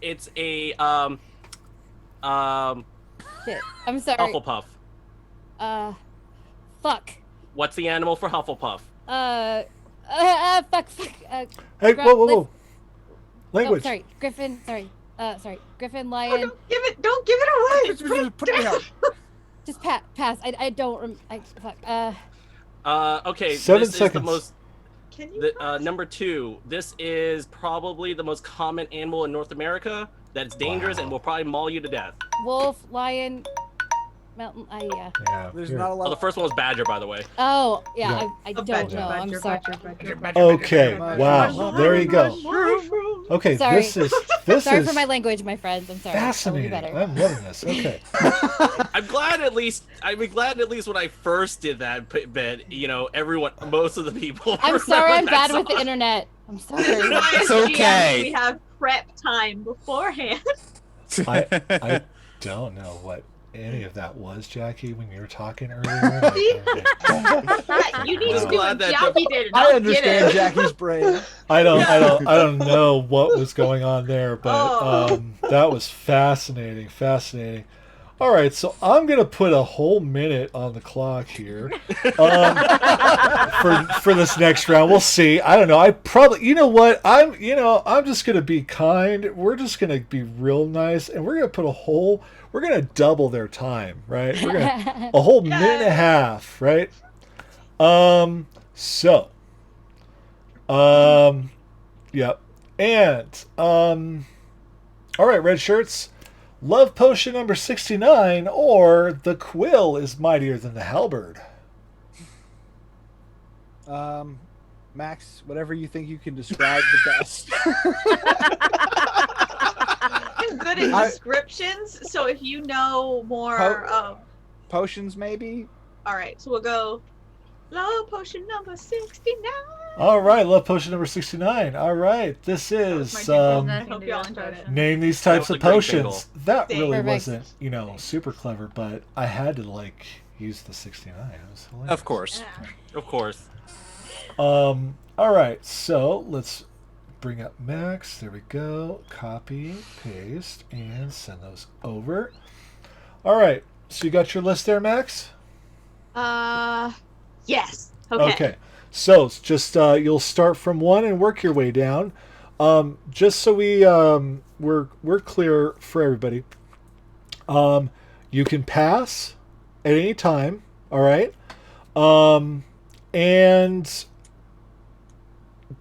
Shit. I'm sorry. Hufflepuff. Fuck. What's the animal for Hufflepuff? Fuck. Hey, whoa. Language. Oh, sorry. Griffin. Sorry. Griffin, Oh, lion. don't give it away. Put it down. Just pass. I don't. Fuck. Okay. 7 this seconds. is the most. Can you? Number 2. This is probably the most common animal in North America that's dangerous and will probably maul you to death. Wolf, lion, mountain. Yeah. There's here. not a Oh, lot. the first one was badger, by the way. Oh, yeah. Yeah. I A don't badger, know. I'm badger, sorry. Okay. Wow. Mushroom, There you go. mushroom. Okay. Sorry. This is Sorry for my language, my friends. I'm sorry. fascinating. I'll be better. I'm loving this. Okay. I'm glad at least when I first did that bit, most of the people. I'm sorry. I'm remembered bad that with the song. internet. I'm sorry. It's GM, okay. We have prep time beforehand. I don't know what any of that was, Jackie, when you were talking earlier. Like, You need I'm to do glad what that Jacky did. And I I'll understand get it. Jackie's brain. I don't know what was going on there, but that was fascinating. All right, so I'm gonna put a whole minute on the clock here for this next round. We'll see. I don't know. I probably, you know what? I'm just gonna be kind. We're just gonna be real nice, and we're gonna double their time, right? We're gonna a whole minute and a half, right? Yep. And all right, red shirts. Love potion number 69, or the quill is mightier than the halberd. Max, whatever you think you can describe the best. I'm good at descriptions, so if you know more, Potions, maybe. all right. So we'll go. Love potion number 69. All right, love potion number 69. All right, this is I hope y'all enjoyed it. name these types That was of a great potions. That really Perfect. wasn't, super clever, but I had to use the 69. It was hilarious. Of course. Yeah. Of course. All right, so let's bring up Max. There we go. Copy, paste, and send those over. All right, so you got your list there, Max? Yes. Okay. So it's just you'll start from 1 and work your way down. Just so we're clear for everybody. You can pass at any time. All right, and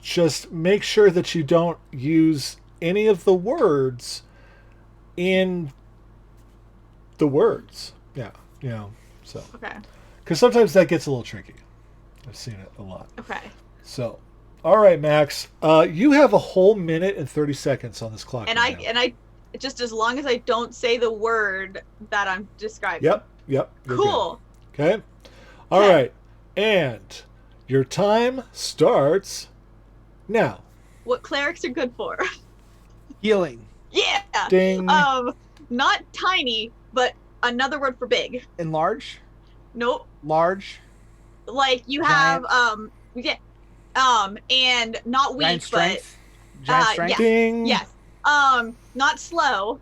just make sure that you don't use any of the words in the words. Yeah, so Okay. because sometimes that gets a little tricky. I've seen it a lot. Okay. So, all right, Max, you have a whole minute and 30 seconds on this clock. And right now. I just as long as I don't say the word that I'm describing. Yep. You're good. Cool. Okay. All Okay. right, and your time starts now. What clerics are good for? Healing. Yeah. Ding. Not tiny, but another word for big. Enlarge. Nope. Large. Like you have and not weak, Giant strength. Giant strength. yeah. Ding. Yes. Not slow.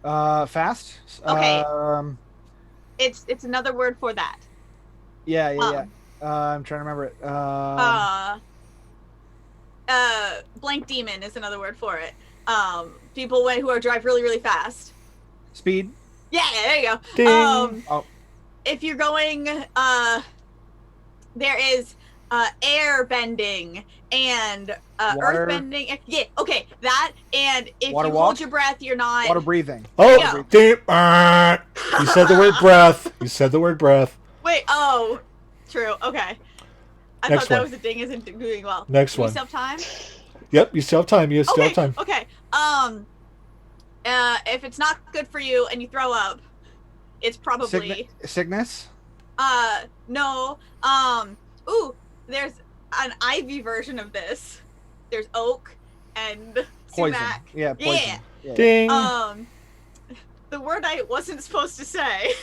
Fast. Okay. It's another word for that. Yeah. I'm trying to remember it. Blank demon is another word for it. People who drive really, really fast. Speed. Yeah, there you go. Ding. If you're going, there is air bending and Water. earth bending. Yeah, okay, that. And if Water you walk? hold your breath, you're not. Water breathing. Oh, Yeah. ding. You said the word breath. Wait. Oh, true. Okay. I Next thought that one. was a ding isn't doing well. Next Do we one. still have time? Yep, you still have time. You still have time. Okay. If it's not good for you and you throw up, it's probably Sickness. no. Ooh, there's an ivy version of this. There's oak and Poison. sumac. Yeah. Poison. Yeah. Yeah. Ding. The word I wasn't supposed to say.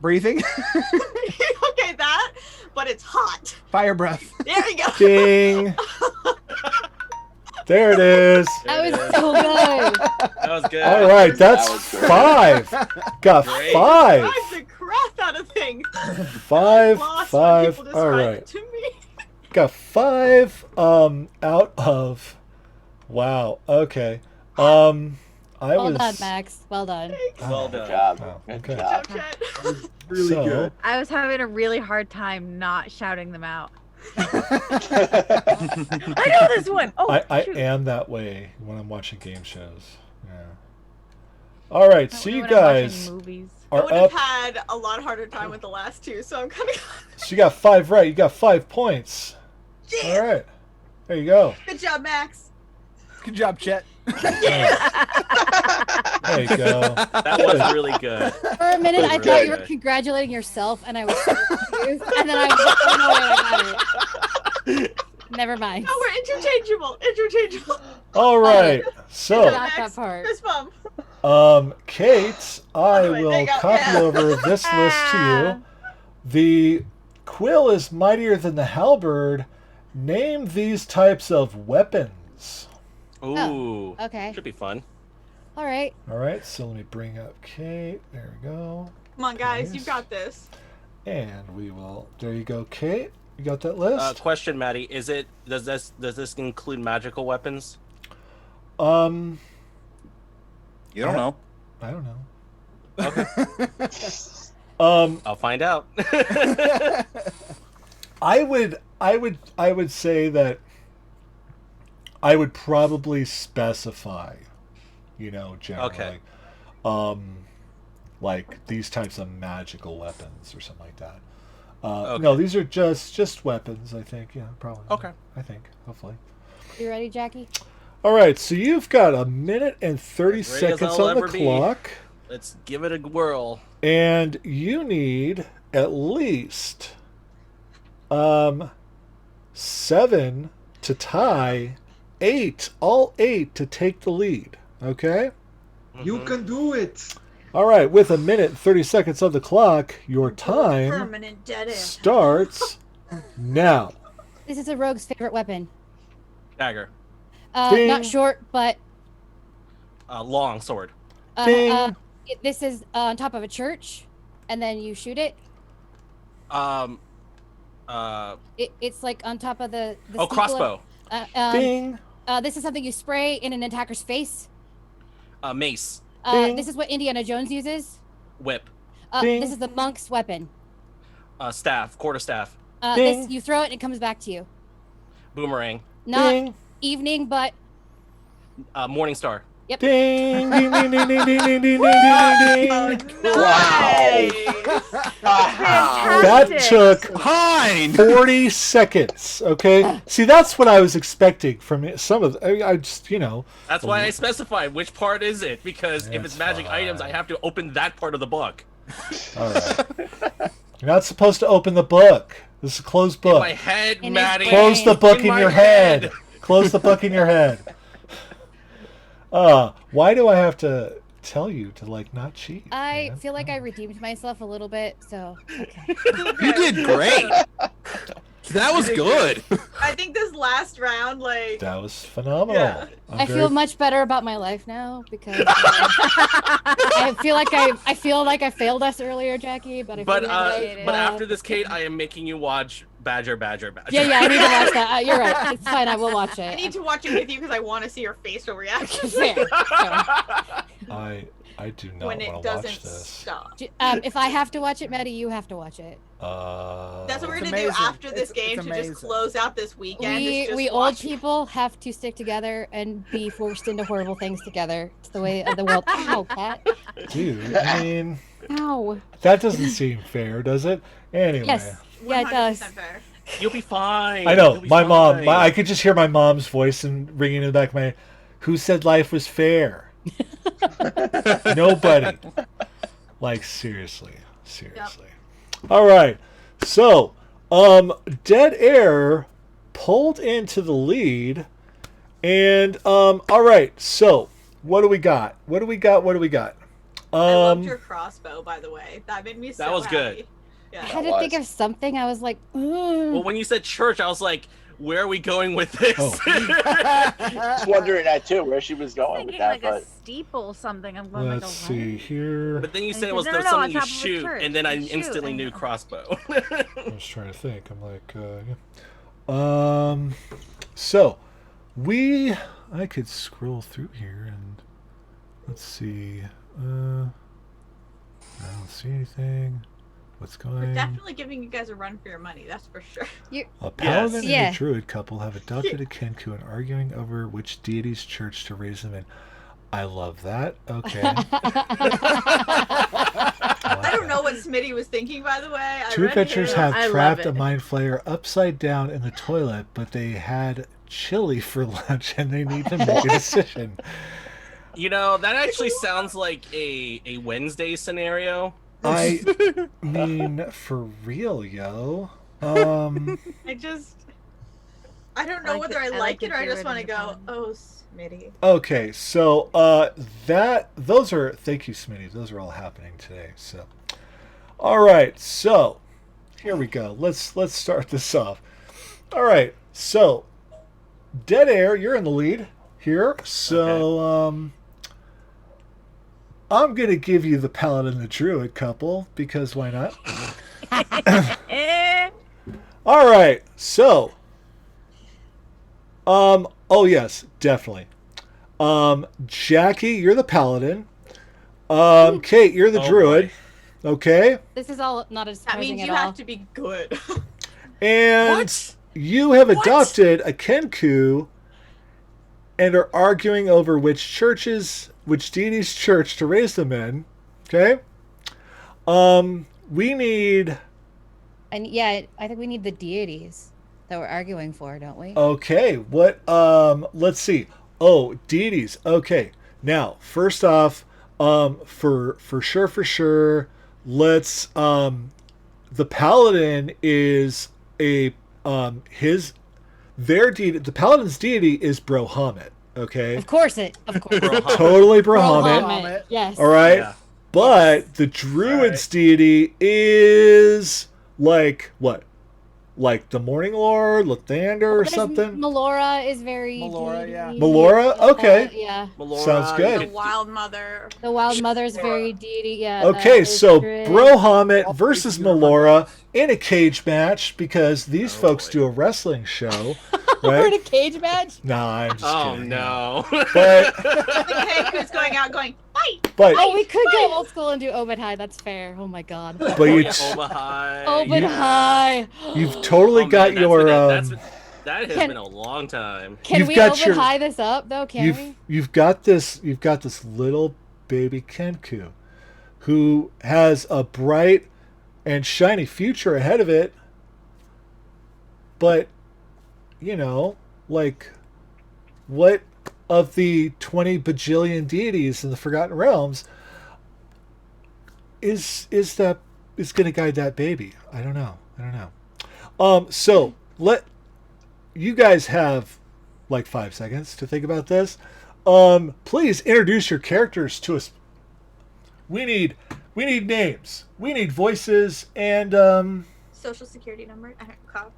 Breathing. Okay, that, but it's hot. Fire breath. There you go. Ding. There it is. That was so good. That was good. All right, that's That was good. 5. Got Great. 5. Drive the crap out of things. 5. Lost when 5. people All describe right. it to me. Got 5 out of wow. Okay. Well done, Max. Well done. Well Good done. job. Oh, Good okay. job. Chet. Really So- good. I was having a really hard time not shouting them out. I know this one. Oh, I shoot. am that way when I'm watching game shows. Yeah. All right, That so way you when I'm watching guys movies. I are would have up. had a lot harder time with the last two, so I'm kind of. So you got 5 right. You got 5 points. Yeah. All right. There you go. Good job, Max. Good job, Chet. There you go. That was really good. For a minute, I Really thought you were good. congratulating yourself, and I was so confused. And then I was like, oh, no, wait, I got it. Never mind. Oh, we're interchangeable. Interchangeable. All right. Good So, job, Not that Max. part. Fist bump. Kate, I Anyway, there will you go. copy Yeah. over this list to you. The quill is mightier than the halberd. Name these types of weapons. Ooh. Okay. Should be fun. All right. All right, so let me bring up Kate. There we go. Come on, guys. Nice. You got this. And we will. There you go, Kate. You got that list? Question, Matty. Does this include magical weapons? You don't know. I don't know. Okay. I'll find out. I would say that I would probably specify, generally, like these types of magical weapons or something like that. Okay. No, these are just weapons. I think, yeah, probably. Okay. I think, hopefully. You ready, Jacky? All right, so you've got 1 minute and 30 As ready as seconds I'll on the ever be. clock, Let's give it a whirl. and you need at least 7 to tie, 8, all 8 to take the lead. Okay? You can do it. All right, with 1 minute and 30 seconds on the clock, your time Permanent dead end. starts now. This is a rogue's favorite weapon. Dagger. Ding. Not short, but Long sword. Ding. This is on top of a church, and then you shoot it. It's like on top of the steeple of- Crossbow. Ding. This is something you spray in an attacker's face. Mace. Ding. This is what Indiana Jones uses. Whip. Ding. This is the monk's weapon. Staff. Quarterstaff. Ding. This you throw it and it comes back to you. Boomerang. Not Ding. evening, but Morning star. Ding. Ding. Ding. Ding. Ding. Ding. Ding. Ding. Ding. Ding. Ding. Nice. That took Fine. 40 seconds. Okay. See, that's what I was expecting from some of. I just, That's why I specified which part is it, because if That's it's magic items, I have to open that part of the book. All right. You're not supposed to open the book. This is a closed In book. my head, In his Matty. brain. Close the book in my your head. Close the book in your head. Why do I have to tell you to not cheat? I man? feel like I redeemed myself a little bit. So okay. You did great. That was good. I think this last round, That was phenomenal. Yeah. I feel much better about my life now because I feel like I failed us earlier, Jacky. But I But feel like after this, Kate, I am making you watch Badger. yeah, I need to watch that. You're right. It's fine. I will watch I it. need to watch it with you because I want to see your facial reaction Fair. I do not when want it to doesn't watch this. stop. If I have to watch it, Maddie, you have to watch it. That's what we're It's gonna do amazing. after this It's game to amazing. just close out this weekend. is just We old watch- people have to stick together and be forced into horrible things together. It's the way of the world. Ow, cat. Dude, I mean, Ow. that doesn't seem fair, does it? Anyway. Yes. Yeah, it does. 100% fair. You'll be fine. I know, You'll be my mom. fine. I could just hear my mom's voice and ringing in the back of my head. Who said life was fair? Nobody. Seriously. All right. So, Dead Air pulled into the lead. And, all right. So, what do we got? I loved your crossbow, by the way. That made me so That was happy. good. I Yeah. had to think of something. I was like, Well, when you said church, I was like, where are we going with this? Oh. I was wondering that too, where she was going with Thinking that. like a But steeple something. I'm going let's like a see here. But then you And said he it was said, "No, no, something on you top of a shoot, church. and then I You shoot, instantly and- knew crossbow. I was trying to think. I'm like, yeah. So, I could scroll through here and Let's see. I don't see anything. What's We're going? definitely giving you guys a run for your money. That's for sure. A paladin Yes. and a druid couple have adopted a Kenku and arguing over which deity's church to raise them in. I love that. Okay. I don't know what Smitty was thinking, by the way. Two adventurers have I love trapped a it. mind flayer upside down in the toilet, but they had chili for lunch and they need to make a decision. You know, that actually sounds like a Wednesday scenario. I mean, for real, yo. I don't know whether I like it or I just want to go, oh, Smitty. Okay, so those are, thank you, Smitty. Those are all happening today. So, all right, so here we go. Let's start this off. All right, so Dead Air, you're in the lead here. So I'm gonna give you the paladin and the druid couple because why not? All right, so oh yes, definitely. Jacky, you're the paladin. Kate, you're the druid. Boy. Okay. This is all not as That surprising means at you all. have to be good. And What? you have adopted a Kenku and are arguing over which deity's church to raise them in. Okay. We need. And yeah, I think we need the deities that we're arguing for, don't we? Okay. What? Let's see. Oh, deities. Okay. Now, first off, for sure, let's. The paladin is their deity. The paladin's deity is Brohamit. Okay. Of course. Brohamit. Totally Brohamit. Brohamit, yes. All right. Yeah. But the druid's deity is like what? Like the Morning Lord, Lathander, or something? Melora is very Melora, deity. yeah. Melora? Okay. Yeah. Melora, Sounds good. The Wild Mother. The Wild Mother's very deity. Yeah. Okay, is so druid. Brohamit versus Melora in a cage match because these folks boy. do a wrestling show, We're in a right? cage match. Nah, I'm just Oh kidding. no. But The cake who's going out going, fight! Oh, we could go old school and do Obed High. That's fair. Oh my god. but Oh, you yeah, Omaha. Obed High. you've totally Oh, got man, your that has Can- been a long time. Can You've we got Obed your- High this up though? Can we? you've got this little baby Kenku who has a bright and shiny future ahead of it, but you know, like, what of the 20 bajillion deities in the Forgotten Realms is going to guide that baby? I don't know. So let you guys have like 5 seconds to think about this. Please introduce your characters to us. We need names. We need voices and Social security number. I don't call.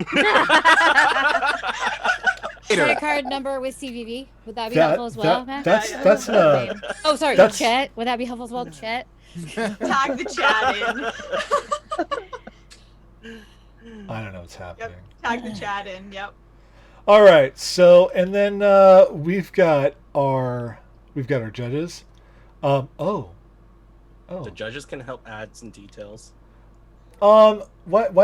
Credit card number with CVV. Would that be That- helpful as well? that- Matt? that's Oh, sorry. that's- Chet. Would that be helpful as well? Chet. Tag the chat in. I don't know what's happening. Tag the chat in. Yep. All right. So and then we've got our judges. Oh. The judges can help add some details. Why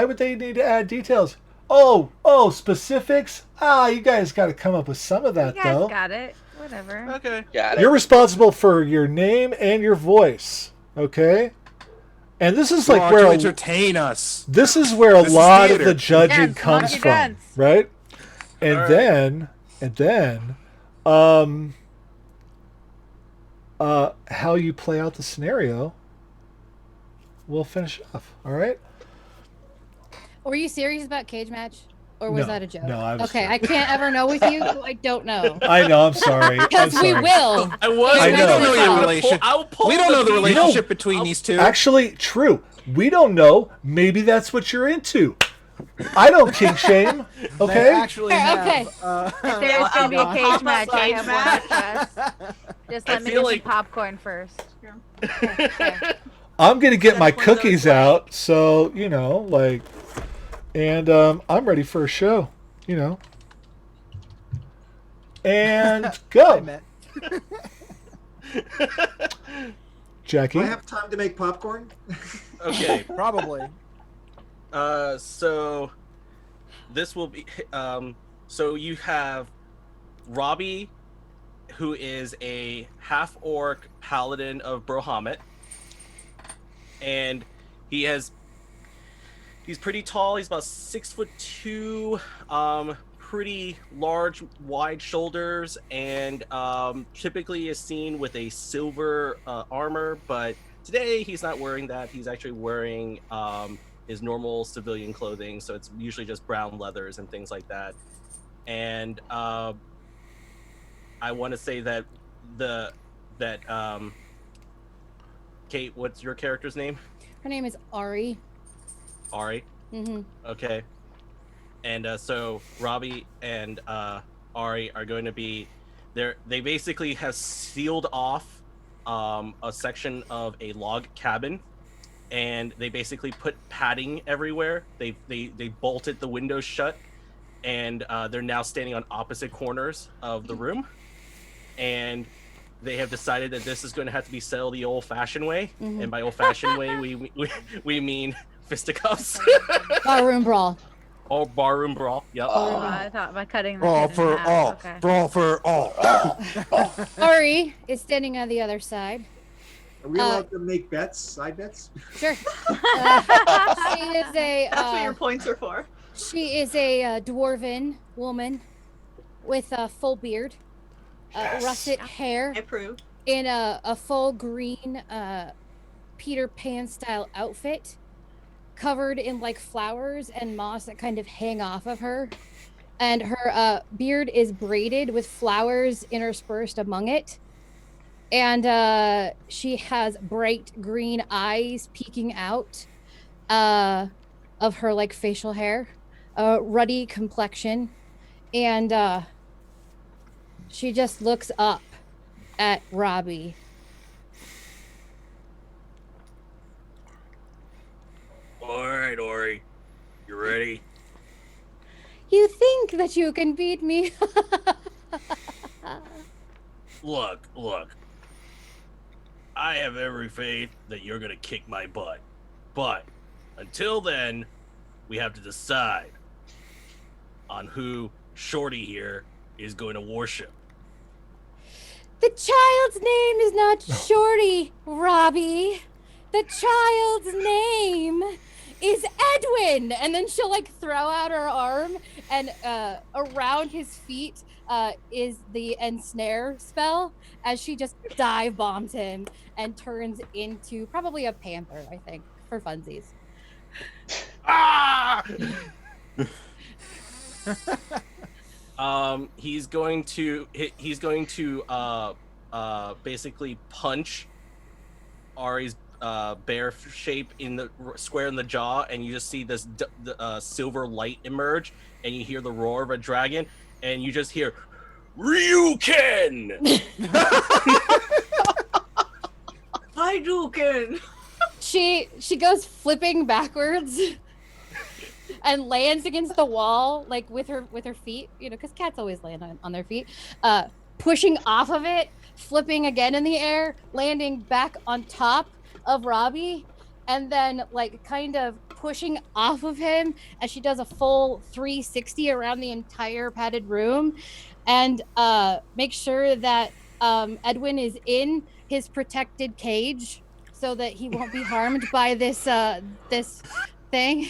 would they need to add details? Oh, specifics? You guys got to come up with some of that, You guys though. got it. Whatever. Okay. Got it. You're responsible for your name and your voice, okay? And this is like Come on, where to a entertain us. this is where a This is lot of theater. the judging Dance, comes monkey from, dance. right? And All right. then, how you play out the scenario, we'll finish off. All right? Were you serious about cage match, or was No, that a joke? no, I was Okay, joking. I can't ever know with you. I don't know. I know. I'm sorry. I'm Because we sorry. will. I was. I We don't know know. your relationship. I'll pull We don't know the video. relationship between these two. Actually, true. We don't know. Maybe that's what you're into. I don't kink shame. They Okay. actually Okay, have, okay. If there's gonna be a Pop-up cage match, I cage have match. one request. Just I let me feel get like- some popcorn first. I'm gonna get my That's one of those, cookies like- out, so and I'm ready for a show, and I go. met. Jackie. Do I have time to make popcorn? Okay. Probably. So this will be so you have Robbie, who is a half-orc paladin of Brohamet, and he's pretty tall. He's about 6'2", pretty large, wide shoulders, and typically is seen with a silver armor, but today he's not wearing that. He's actually wearing his normal civilian clothing, so it's usually just brown leathers and things like that. And I want to say that Kate, what's your character's name? Her name is Ari. Ari. Mm-hmm. Okay. And so Robbie and Ari are going to be there. They basically have sealed off a section of a log cabin, and they basically put padding everywhere. They bolted the windows shut, and they're now standing on opposite corners of the room. And they have decided that this is going to have to be settled the old-fashioned way, and by old-fashioned way we mean fisticuffs. Barroom brawl. Oh, barroom brawl. Yep. Oh, I thought by cutting the Brawl kid in for half. all. Okay. Brawl for all. Ari is standing on the other side. Are we allowed to make bets, side bets? Sure. She is a. That's what your points are for. She is a dwarven woman with a full beard, russet hair, I approve. in a full green Peter Pan style outfit, covered in like flowers and moss that kind of hang off of her, and her beard is braided with flowers interspersed among it, and she has bright green eyes peeking out of her like facial hair, ruddy complexion, and she just looks up at Robbie. All right, Ori, you ready? You think that you can beat me? Look. I have every faith that you're gonna kick my butt, but until then, we have to decide on who Shorty here is going to worship. The child's name is not Shorty, Robbie. The child's name is Edwin. And then she'll like throw out her arm, and around his feet is the ensnare spell, as she just dive bombs him and turns into probably a panther, I think, for funsies. Ah! He's going to basically punch Ari's bear shape in the square in the jaw, and you just see this silver light emerge, and you hear the roar of a dragon, and you just hear Ryuken. Hadouken! She goes flipping backwards and lands against the wall, like with her feet, because cats always land on their feet, pushing off of it, flipping again in the air, landing back on top of Robbie, and then like kind of pushing off of him as she does a full 360 around the entire padded room, and make sure that Edwin is in his protected cage so that he won't be harmed by this thing.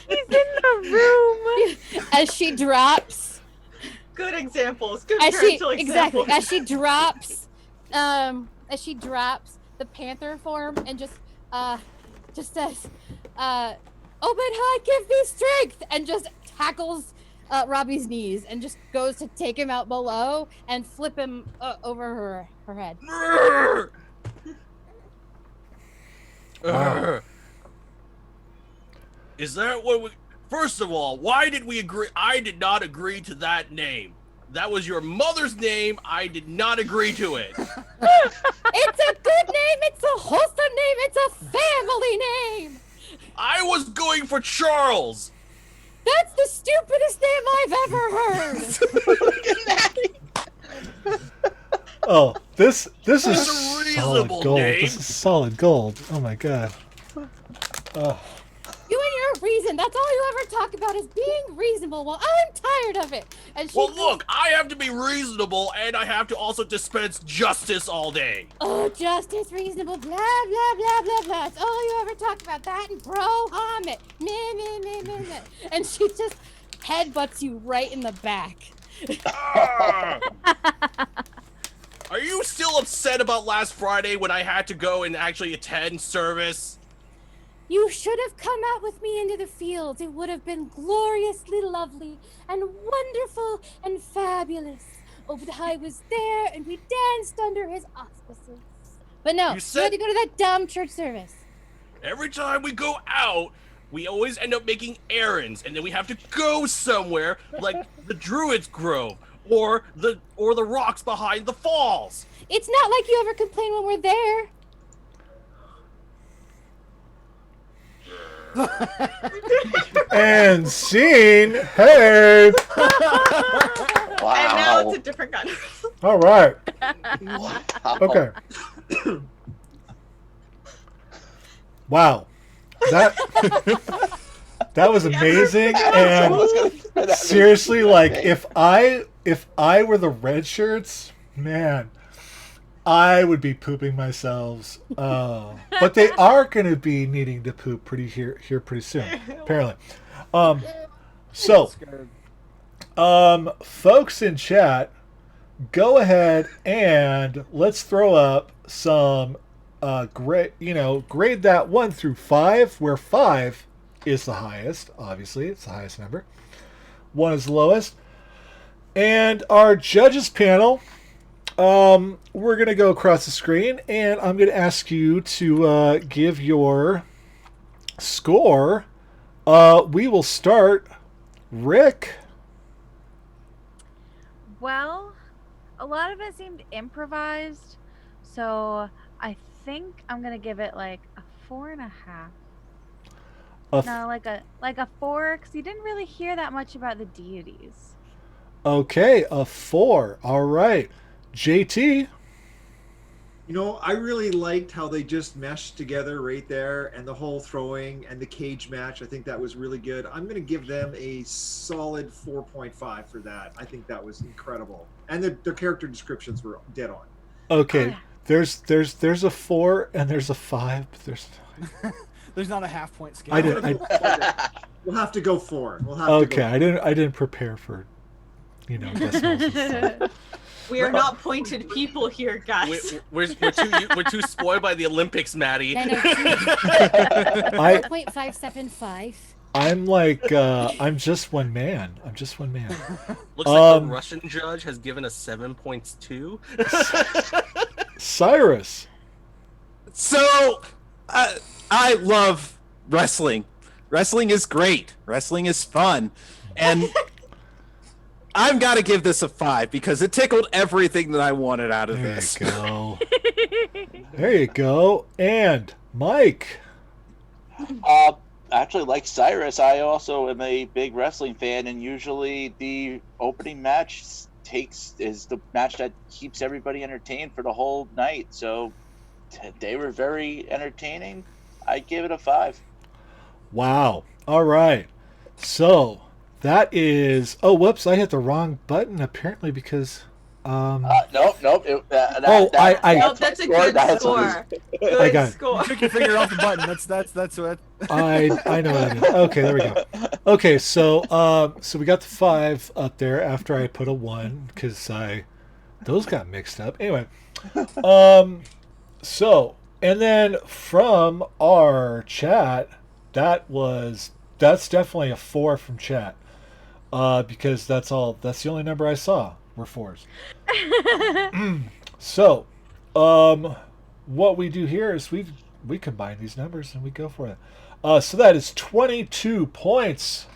He's in the room. As she drops. Good examples. Good As she parental exactly examples. as she drops the panther form and just says, "Open high, give me strength," and just tackles Robbie's knees and just goes to take him out below and flip him over her head. Is that what we... First of all, why did we agree? I did not agree to that name. That was your mother's name. I did not agree to it. It's a good name. It's a wholesome name. It's a family name. I was going for Charles. That's the stupidest name I've ever heard. Oh, this is It's a solid reasonable gold. name. This is solid gold. Oh my god. Oh. You and your reason. That's all you ever talk about is being reasonable. Well, I'm tired of it. And she Well, goes, look, I have to be reasonable, and I have to also dispense justice all day. oh, justice, reasonable, blah, blah, blah, blah, blah. That's all you ever talk about. That and bro, Hamid. Meh. And she just headbutts you right in the back. Ah! Are you still upset about last Friday when I had to go and actually attend service? You should have come out with me into the fields. It would have been gloriously lovely and wonderful and fabulous. Obadiah was there and we danced under his auspices. But no, You you said- had to go to that dumb church service. Every time we go out, we always end up making errands, and then we have to go somewhere like the Druid's Grove or the rocks behind the falls. It's not like you ever complain when we're there. And scene. Hey. Wow. And now it's a different gun. All right. Wow. Okay. Wow. That was amazing. And Someone's gonna spit at me. seriously, like if I were the red shirts, man, I would be pooping myself. But they are going to be needing to poop here pretty soon, apparently. So, folks in chat, go ahead and let's throw up some grade that 1 through 5, where 5 is the highest. Obviously, it's the highest number. 1 is the lowest. And our judges panel, we're going to go across the screen, and I'm going to ask you to give your score. We will start. Rick. Well, a lot of it seemed improvised, so I think I'm gonna give it like a 4.5. No, like a 4, because you didn't really hear that much about the deities. Okay, a 4. All right. JT. You know, I really liked how they just meshed together right there, and the whole throwing and the cage match. I think that was really good. I'm going to give them a solid 4.5 for that. I think that was incredible, and their character descriptions were dead on. Okay. Oh, yeah. There's a 4 and there's a 5, but There's not a half-point scale. I didn't. We'll have to go 4. We'll have Okay, to go. I didn't prepare for, decimals and stuff. We are not pointed people here, guys. We're too spoiled by the Olympics, Matty. 4.575. I'm like I'm just one man. Looks like the Russian judge has given us 7.2. Cyrus. So, I love wrestling. Wrestling is great. Wrestling is fun. And I've got to give this a 5 because it tickled everything that I wanted out of There this. you go. There you go. And Mike. Actually, like Cyrus, I also am a big wrestling fan, and usually the opening match is the match that keeps everybody entertained for the whole night. So they were very entertaining. I give it a 5. Wow. All right. So that is. Oh, whoops! I hit the wrong button apparently because. Nope. Nope, that's a good score. I got it. Score. You took your finger off the button. That's what. I know what I did. Okay, there we go. Okay, so we got the 5 up there after I put a 1 because those got mixed up. Anyway, so and then from our chat, that's definitely a 4 from chat, because that's the only number I saw were 4s. So, what we do here is we combine these numbers and we go for it. So that is 22 points.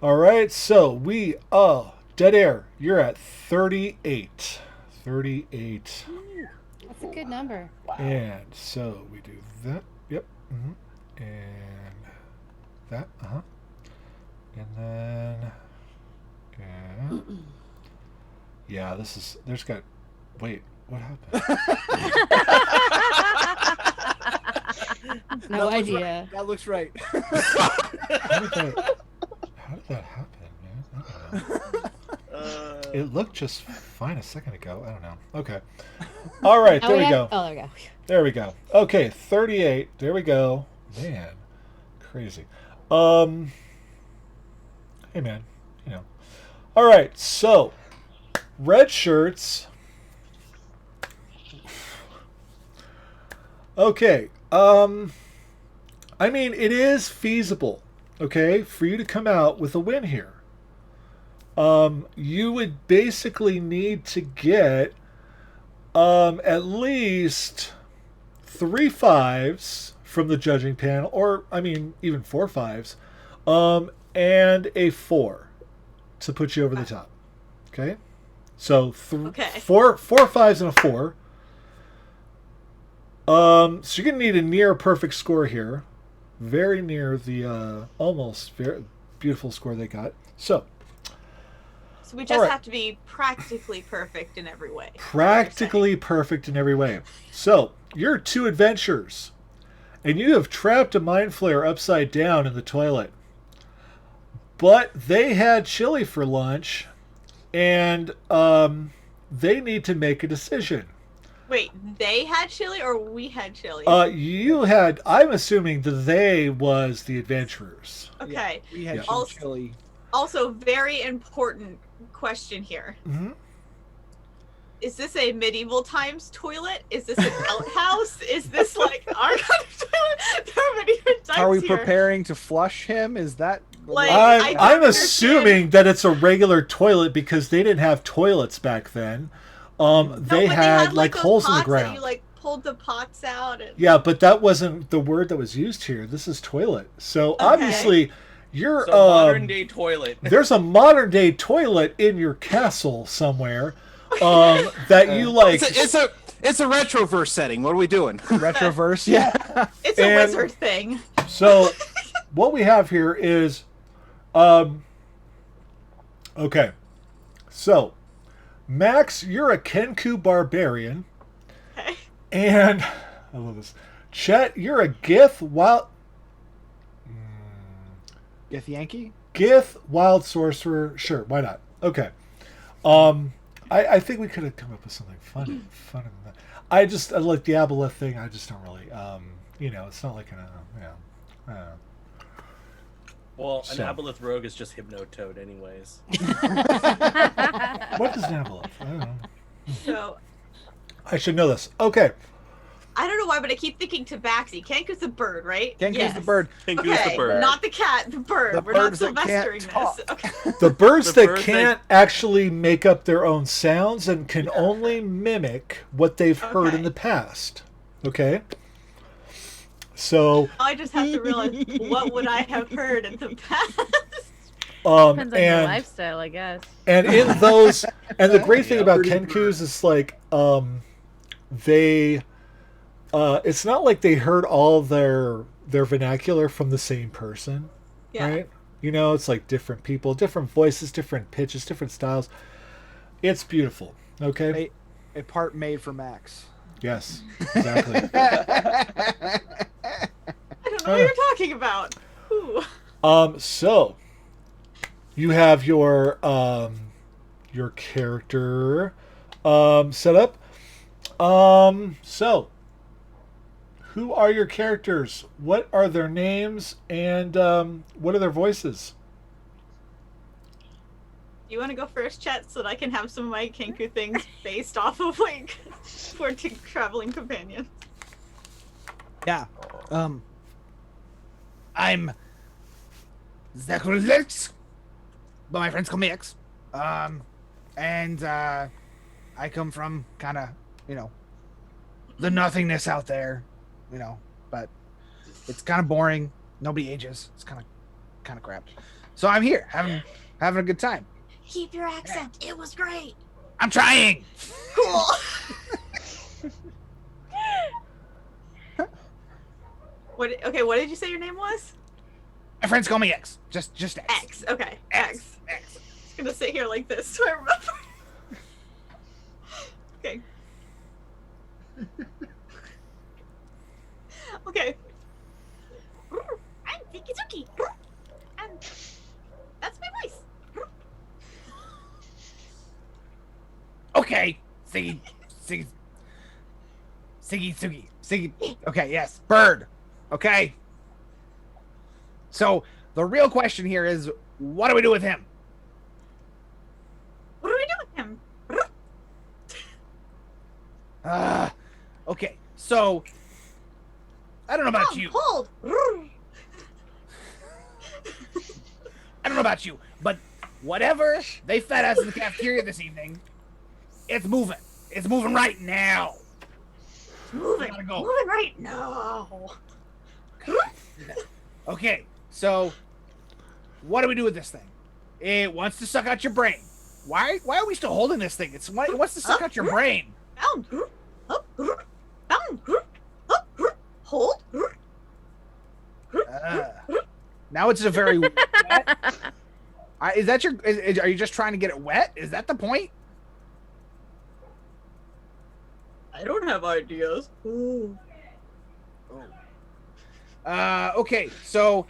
All right, so we dead air. You're at 38. 38. That's a good number. And so we do that. Yep. And that. And then. Yeah, there's got Wait, what happened? No That looks idea. right. That looks right. How did that happen, man? I don't know. It looked just fine a second ago. I don't know. Okay. All right, there we go. Oh, there we go. There we go. Okay, 38. There we go. Man, crazy. Hey, man. You know. All right, so red shirts. Okay. I mean, it is feasible, okay, for you to come out with a win here. You would basically need to get at least 3 5s from the judging panel, or I mean, even 4 5s, and a 4 to put you over the top. Okay, so Okay. four 5s and a 4. So you're gonna need a near perfect score here, very near the almost very beautiful score they got. So we just Alright. have to be practically perfect in every way. practically perfect in every way. So you're 2 adventurers, and you have trapped a mind flayer upside down in the toilet. But they had chili for lunch, and they need to make a decision. Wait, they had chili or we had chili? You had. I'm assuming the they was the adventurers. Okay. We had Yeah. some Also- chili. Also, very important question here. Mm-hmm. Is this a medieval times toilet? Is this an outhouse? Is this like our kind of toilet? There are many different types Are we here. preparing to flush him? Is that Like, I I'm don't understand. assuming that it's a regular toilet because they didn't have toilets back then. No, They but had like those holes in the pots that ground. you like pulled the pots out. And... Yeah, but that wasn't the word that was used here. This is toilet. So obviously, you're So modern day toilet. there's a modern day toilet in your castle somewhere that you like. It's a retroverse setting. What are we doing? retroverse? Yeah. It's a And- wizard thing. So what we have here is okay. So Max, you're a Kenku barbarian. Okay. And I love this. Chet, you're a Gith Yankee? wild sorcerer. Sure, why not? Okay. I think we could have come up with something funner than that. I like the Aboleth thing. I just don't really it's not like Well, an So. Aboleth rogue is just Hypnotoad, anyways. what is an Aboleth? I don't know. So I should know this. Okay. I don't know why, but I keep thinking tabaxi. Kenku's the bird, right? Kenku's Yes. the bird. Kenku's Okay, the bird. not the cat, the bird. The We're not birds that can't Sylvestering talk. this. Okay. The birds The that birds can't actually make up their own sounds and can only mimic what they've heard in Okay. the past. Okay? So, I just have to realize what would I have heard in the past. Depends on your and lifestyle, I guess. and in those, and the great thing Yeah. about Pretty Kenkus is like, they, it's not like they heard all their vernacular from the same person, Yeah. right? You know, it's like different people, different voices, different pitches, different styles. It's beautiful. Okay. A part made for Max. Yes. Exactly. I don't know what you're talking about. Ooh. So you have your character set up. So who are your characters? What are their names and what are their voices? You want to go first, Chet, so that I can have some of my Kenku things based off of like for traveling companions. Yeah. I'm TheCyrusT, but my friends call me X. And I come from kind of, the nothingness out there, but it's kind of boring. Nobody ages. It's kind of crap. So I'm here having a good time. Keep your accent. It was great. I'm trying. Cool. What did you say your name was? My friends call me X. Just X. X. Okay. X. X. Just gonna sit here like this so I remember. Okay. Okay. I'm Vicky Zuki. And that's my voice. Okay, Siggy. Okay, yes, bird. Okay. So the real question here is, what do we do with him? What do we do with him? Okay, so I don't know about you. Hold. I don't know about you, but whatever they fed us in the cafeteria this evening, it's moving. It's moving right now. It's moving. Gotta go. Moving right now. Okay, so what do we do with this thing? It wants to suck out your brain. Why are we still holding this thing? It wants to suck out your brain. Down. Up. Down. Up. Hold. Now it's a very wet. Is that your? Are you just trying to get it wet? Is that the point? I don't have ideas. Ooh. Okay, so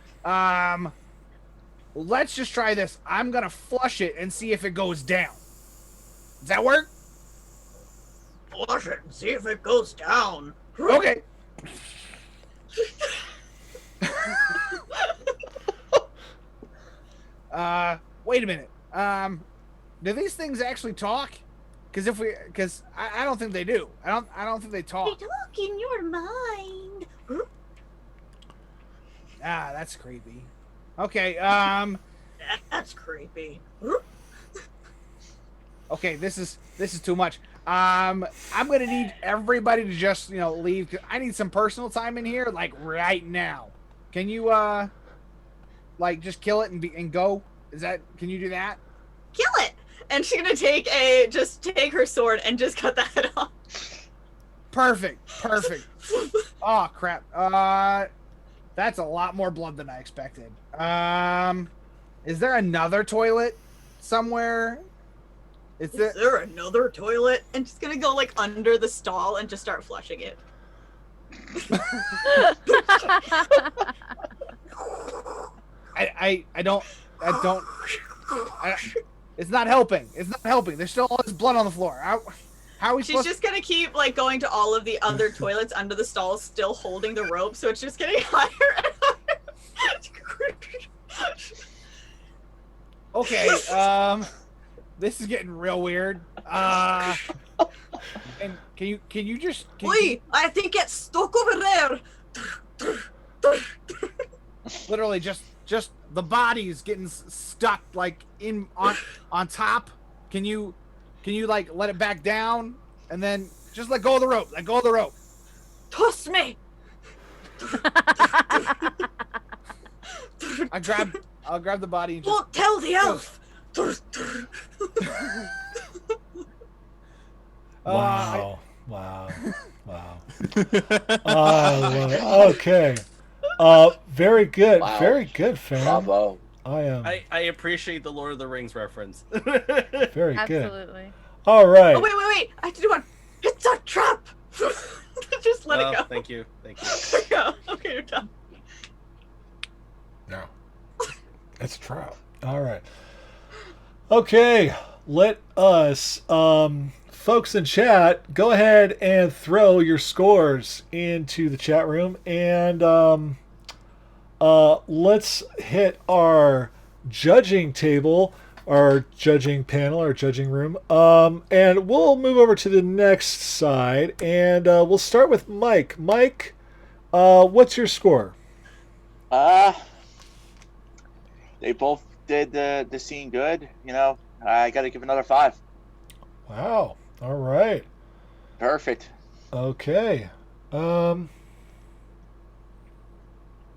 let's just try this. I'm gonna flush it and see if it goes down. Does that work? Flush it and see if it goes down. Okay. Wait a minute. Do these things actually talk? Because I don't think they do. I don't think they They talk. talk in your mind. Ah, that's creepy. Okay. That's creepy. Okay. This is too much. I'm gonna need everybody to just leave. I need some personal time in here, like right now. Can you just kill it and go? Can you do that? Kill it. And she's gonna take her sword and just cut the head off. Perfect. Oh crap. That's a lot more blood than I expected. Is there another toilet somewhere? Is there another toilet? And she's gonna go like under the stall and just start flushing it. I don't. It's not helping. There's still all this blood on the floor. How are we She's supposed just gonna keep like going to all of the other toilets under the stalls, still holding the rope, so it's just getting higher and higher. Okay, this is getting real weird. And can you just Oi, I think it's stuck over there. literally just the body's getting stuck like on top. Can you like let it back down and then just let go of the rope? Let go of the rope. Toss me. I'll grab the body and just Don't tell the elf. Wow. Okay. Very good. Wow. Very good, fam. Bravo. I am I appreciate the Lord of the Rings reference. very good. Absolutely. All right. Oh wait! I have to do one. It's a trap. Just let it go. Thank you. There you go. Okay, you're done. No. It's a trap. All right. Okay. Let us, folks in chat, go ahead and throw your scores into the chat room, and let's hit our judging table, our judging panel, our judging room, and we'll move over to the next side, and we'll start with Mike. Mike, what's your score? They both did the scene good. I got to give another 5. Wow. All right. Perfect. Okay.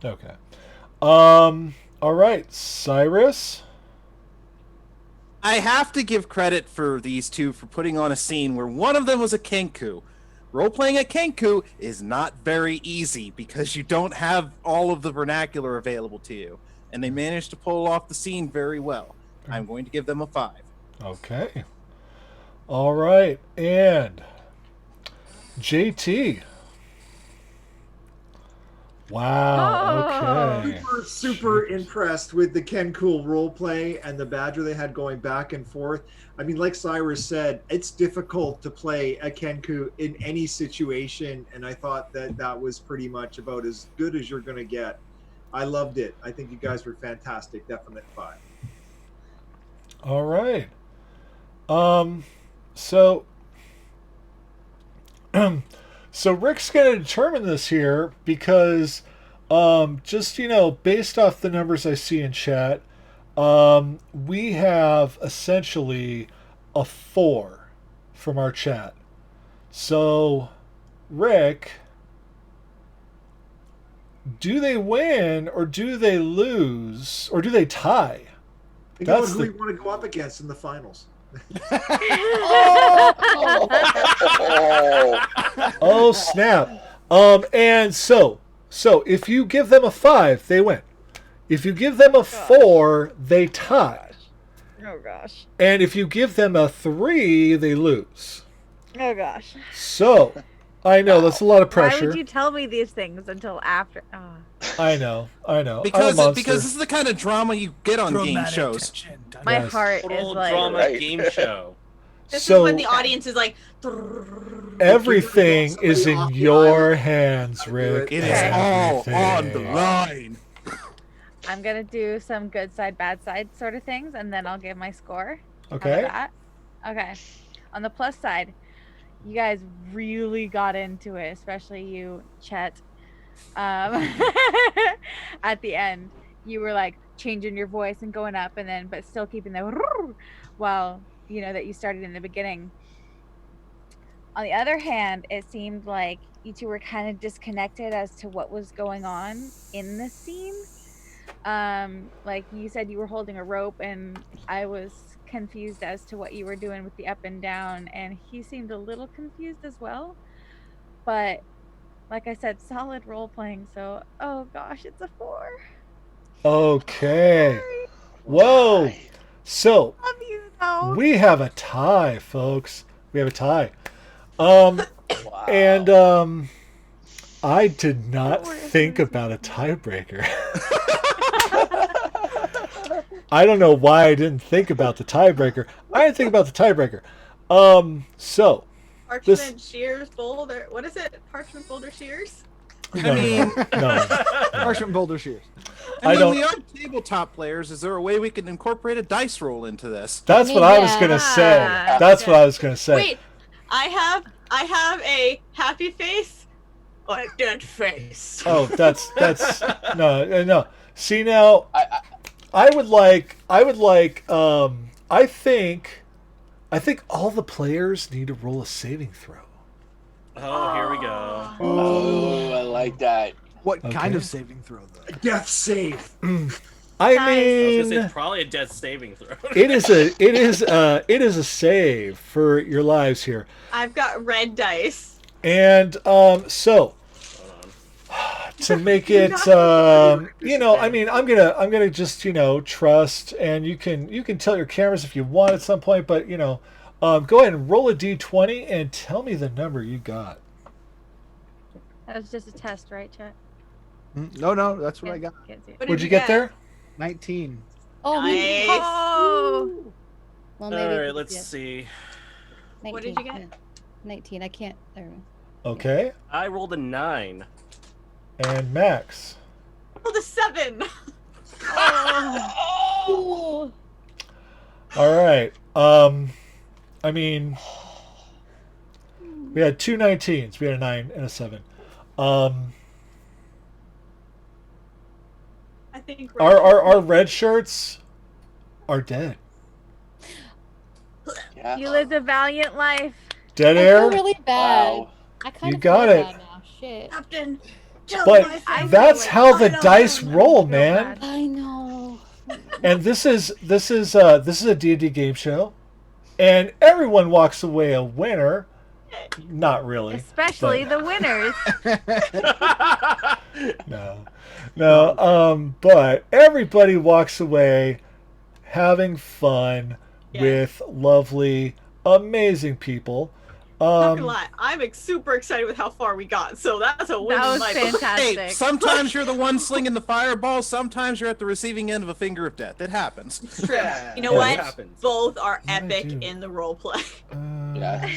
Okay. All right, Cyrus. I have to give credit for these two for putting on a scene where one of them was a kenku. Role-playing a kenku is not very easy because you don't have all of the vernacular available to you. And they managed to pull off the scene very well. I'm going to give them a 5. Okay. All right, and JT. Wow. Oh. Okay. Super impressed with the Ken Cool role play and the Badger they had going back and forth. I mean, like Cyrus said, it's difficult to play a Kenku in any situation, and I thought that was pretty much about as good as you're going to get. I loved it. I think you guys were fantastic. Definite 5. All right. So so Rick's going to determine this here because just, based off the numbers I see in chat, we have essentially a 4 from our chat. So, Rick, do they win or do they lose or do they tie? You know who you want to go up against in the finals. Oh snap! And so if you give them a 5, they win. If you give them a 4, they tie. Oh gosh. And if you give them a 3, they lose. Oh gosh. So, I know that's a lot of Why pressure. would you tell me these things until after? Oh. I know. Because I'm a because this is the kind of drama you get on game shows. My Yes. heart is Total like. drama Right. game show. This So- is when the audience is like. Everything is in your hands, Rick. It is all Everything. on the line. I'm gonna do some good side, bad side sort of things, and then I'll give my score. How about Okay. that? Okay. On the plus side, you guys really got into it, especially you, Chet. At the end, you were like changing your voice and going up, and then but still keeping the while that you started in the beginning. On the other hand, it seemed like you two were kind of disconnected as to what was going on in the scene. Like you said, you were holding a rope, and I was confused as to what you were doing with the up and down, and he seemed a little confused as well. But like I said, solid role playing. So, oh gosh, it's a 4. Okay. Whoa. So Love you though. we have a tie, folks. We have a tie. Wow. And I did not think about a tiebreaker. I don't know why I didn't think about the tiebreaker. I didn't think about the tiebreaker. So Parchment shears boulder. What is it? Parchment boulder shears? no, no. Parchment boulder shears. I And don't- when we are tabletop players, is there a way we can incorporate a dice roll into this? That's what I was gonna say. Yeah. That's what I was gonna say. Wait, I have a happy face or a dead face. Oh, that's no. See now, I think all the players need to roll a saving throw. Oh, here we go. Oh, I like that. What kind Okay. of saving throw, though? Death save. I Nice. I was gonna mean, say it's probably a death saving throw. it is a save for your lives here, I've got red dice. and so to make it, I mean, I'm gonna just trust, and you can tell your cameras if you want at some point, but go ahead and roll a d20 and tell me the number you got. That was just a test, right, Chet? No, that's what I got. Can't see it. What Would did you get there? 19. Oh, Nice. Oh, well, All maybe right, let's see. 19. What did you get? Yeah. 19. I can't. There we go. Okay, I rolled a 9. and Max. Oh, the 7. Oh. All right. I mean, we had two 19s. We had a 9 and a 7. I think Our red shirts are dead. Yeah. you lived a valiant life. Dead I air. feel really bad. Wow. I kind You of got feel it. bad now. Shit. Captain. But that's how the dice roll, Feel man. bad. I know. And this is a D&D game show, and everyone walks away a winner. Not really. Especially the winners. No. But everybody walks away having fun Yeah. with lovely amazing people. Not gonna lie, I'm super excited with how far we got. So that's a win. That in was my book. fantastic. Hey, sometimes you're the one slinging the fireball. Sometimes you're at the receiving end of a finger of death. It happens. It's true. Yeah. You know Yeah. what? It happens. Both are What did I epic do? in the role play. Yeah.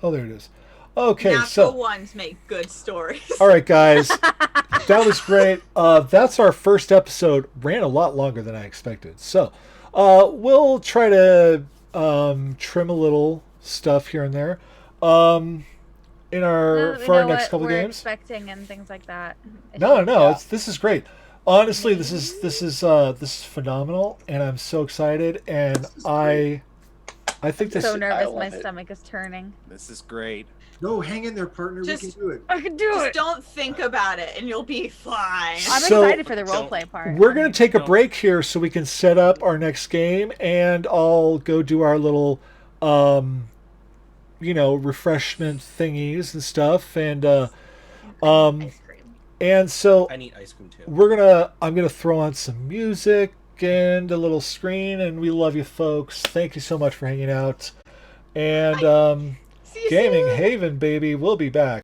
Oh, there it is. Okay, Natural so ones make good stories. all right, guys, that was great. That's our first episode. Ran a lot longer than I expected. So we'll try to trim a little stuff here and there. In our We for our know next what couple we're games. expecting and things like that. No, Yeah. this is great. Honestly, this is phenomenal, and I'm so excited. And I think this. So nervous, love my it. stomach is turning. This is great. No, hang in there, partner. Just- We can do it. I can do Just don't think about it, and you'll be fine. I'm So- excited for the roleplay part. We're gonna take a Don't- break here so we can set up our next game, and I'll go do our little, refreshment thingies and stuff, and Ice cream. and so I need ice cream too. I'm gonna throw on some music and a little screen, and we love you folks. Thank you so much for hanging out, and See you Gaming soon. Haven, baby, we'll be back.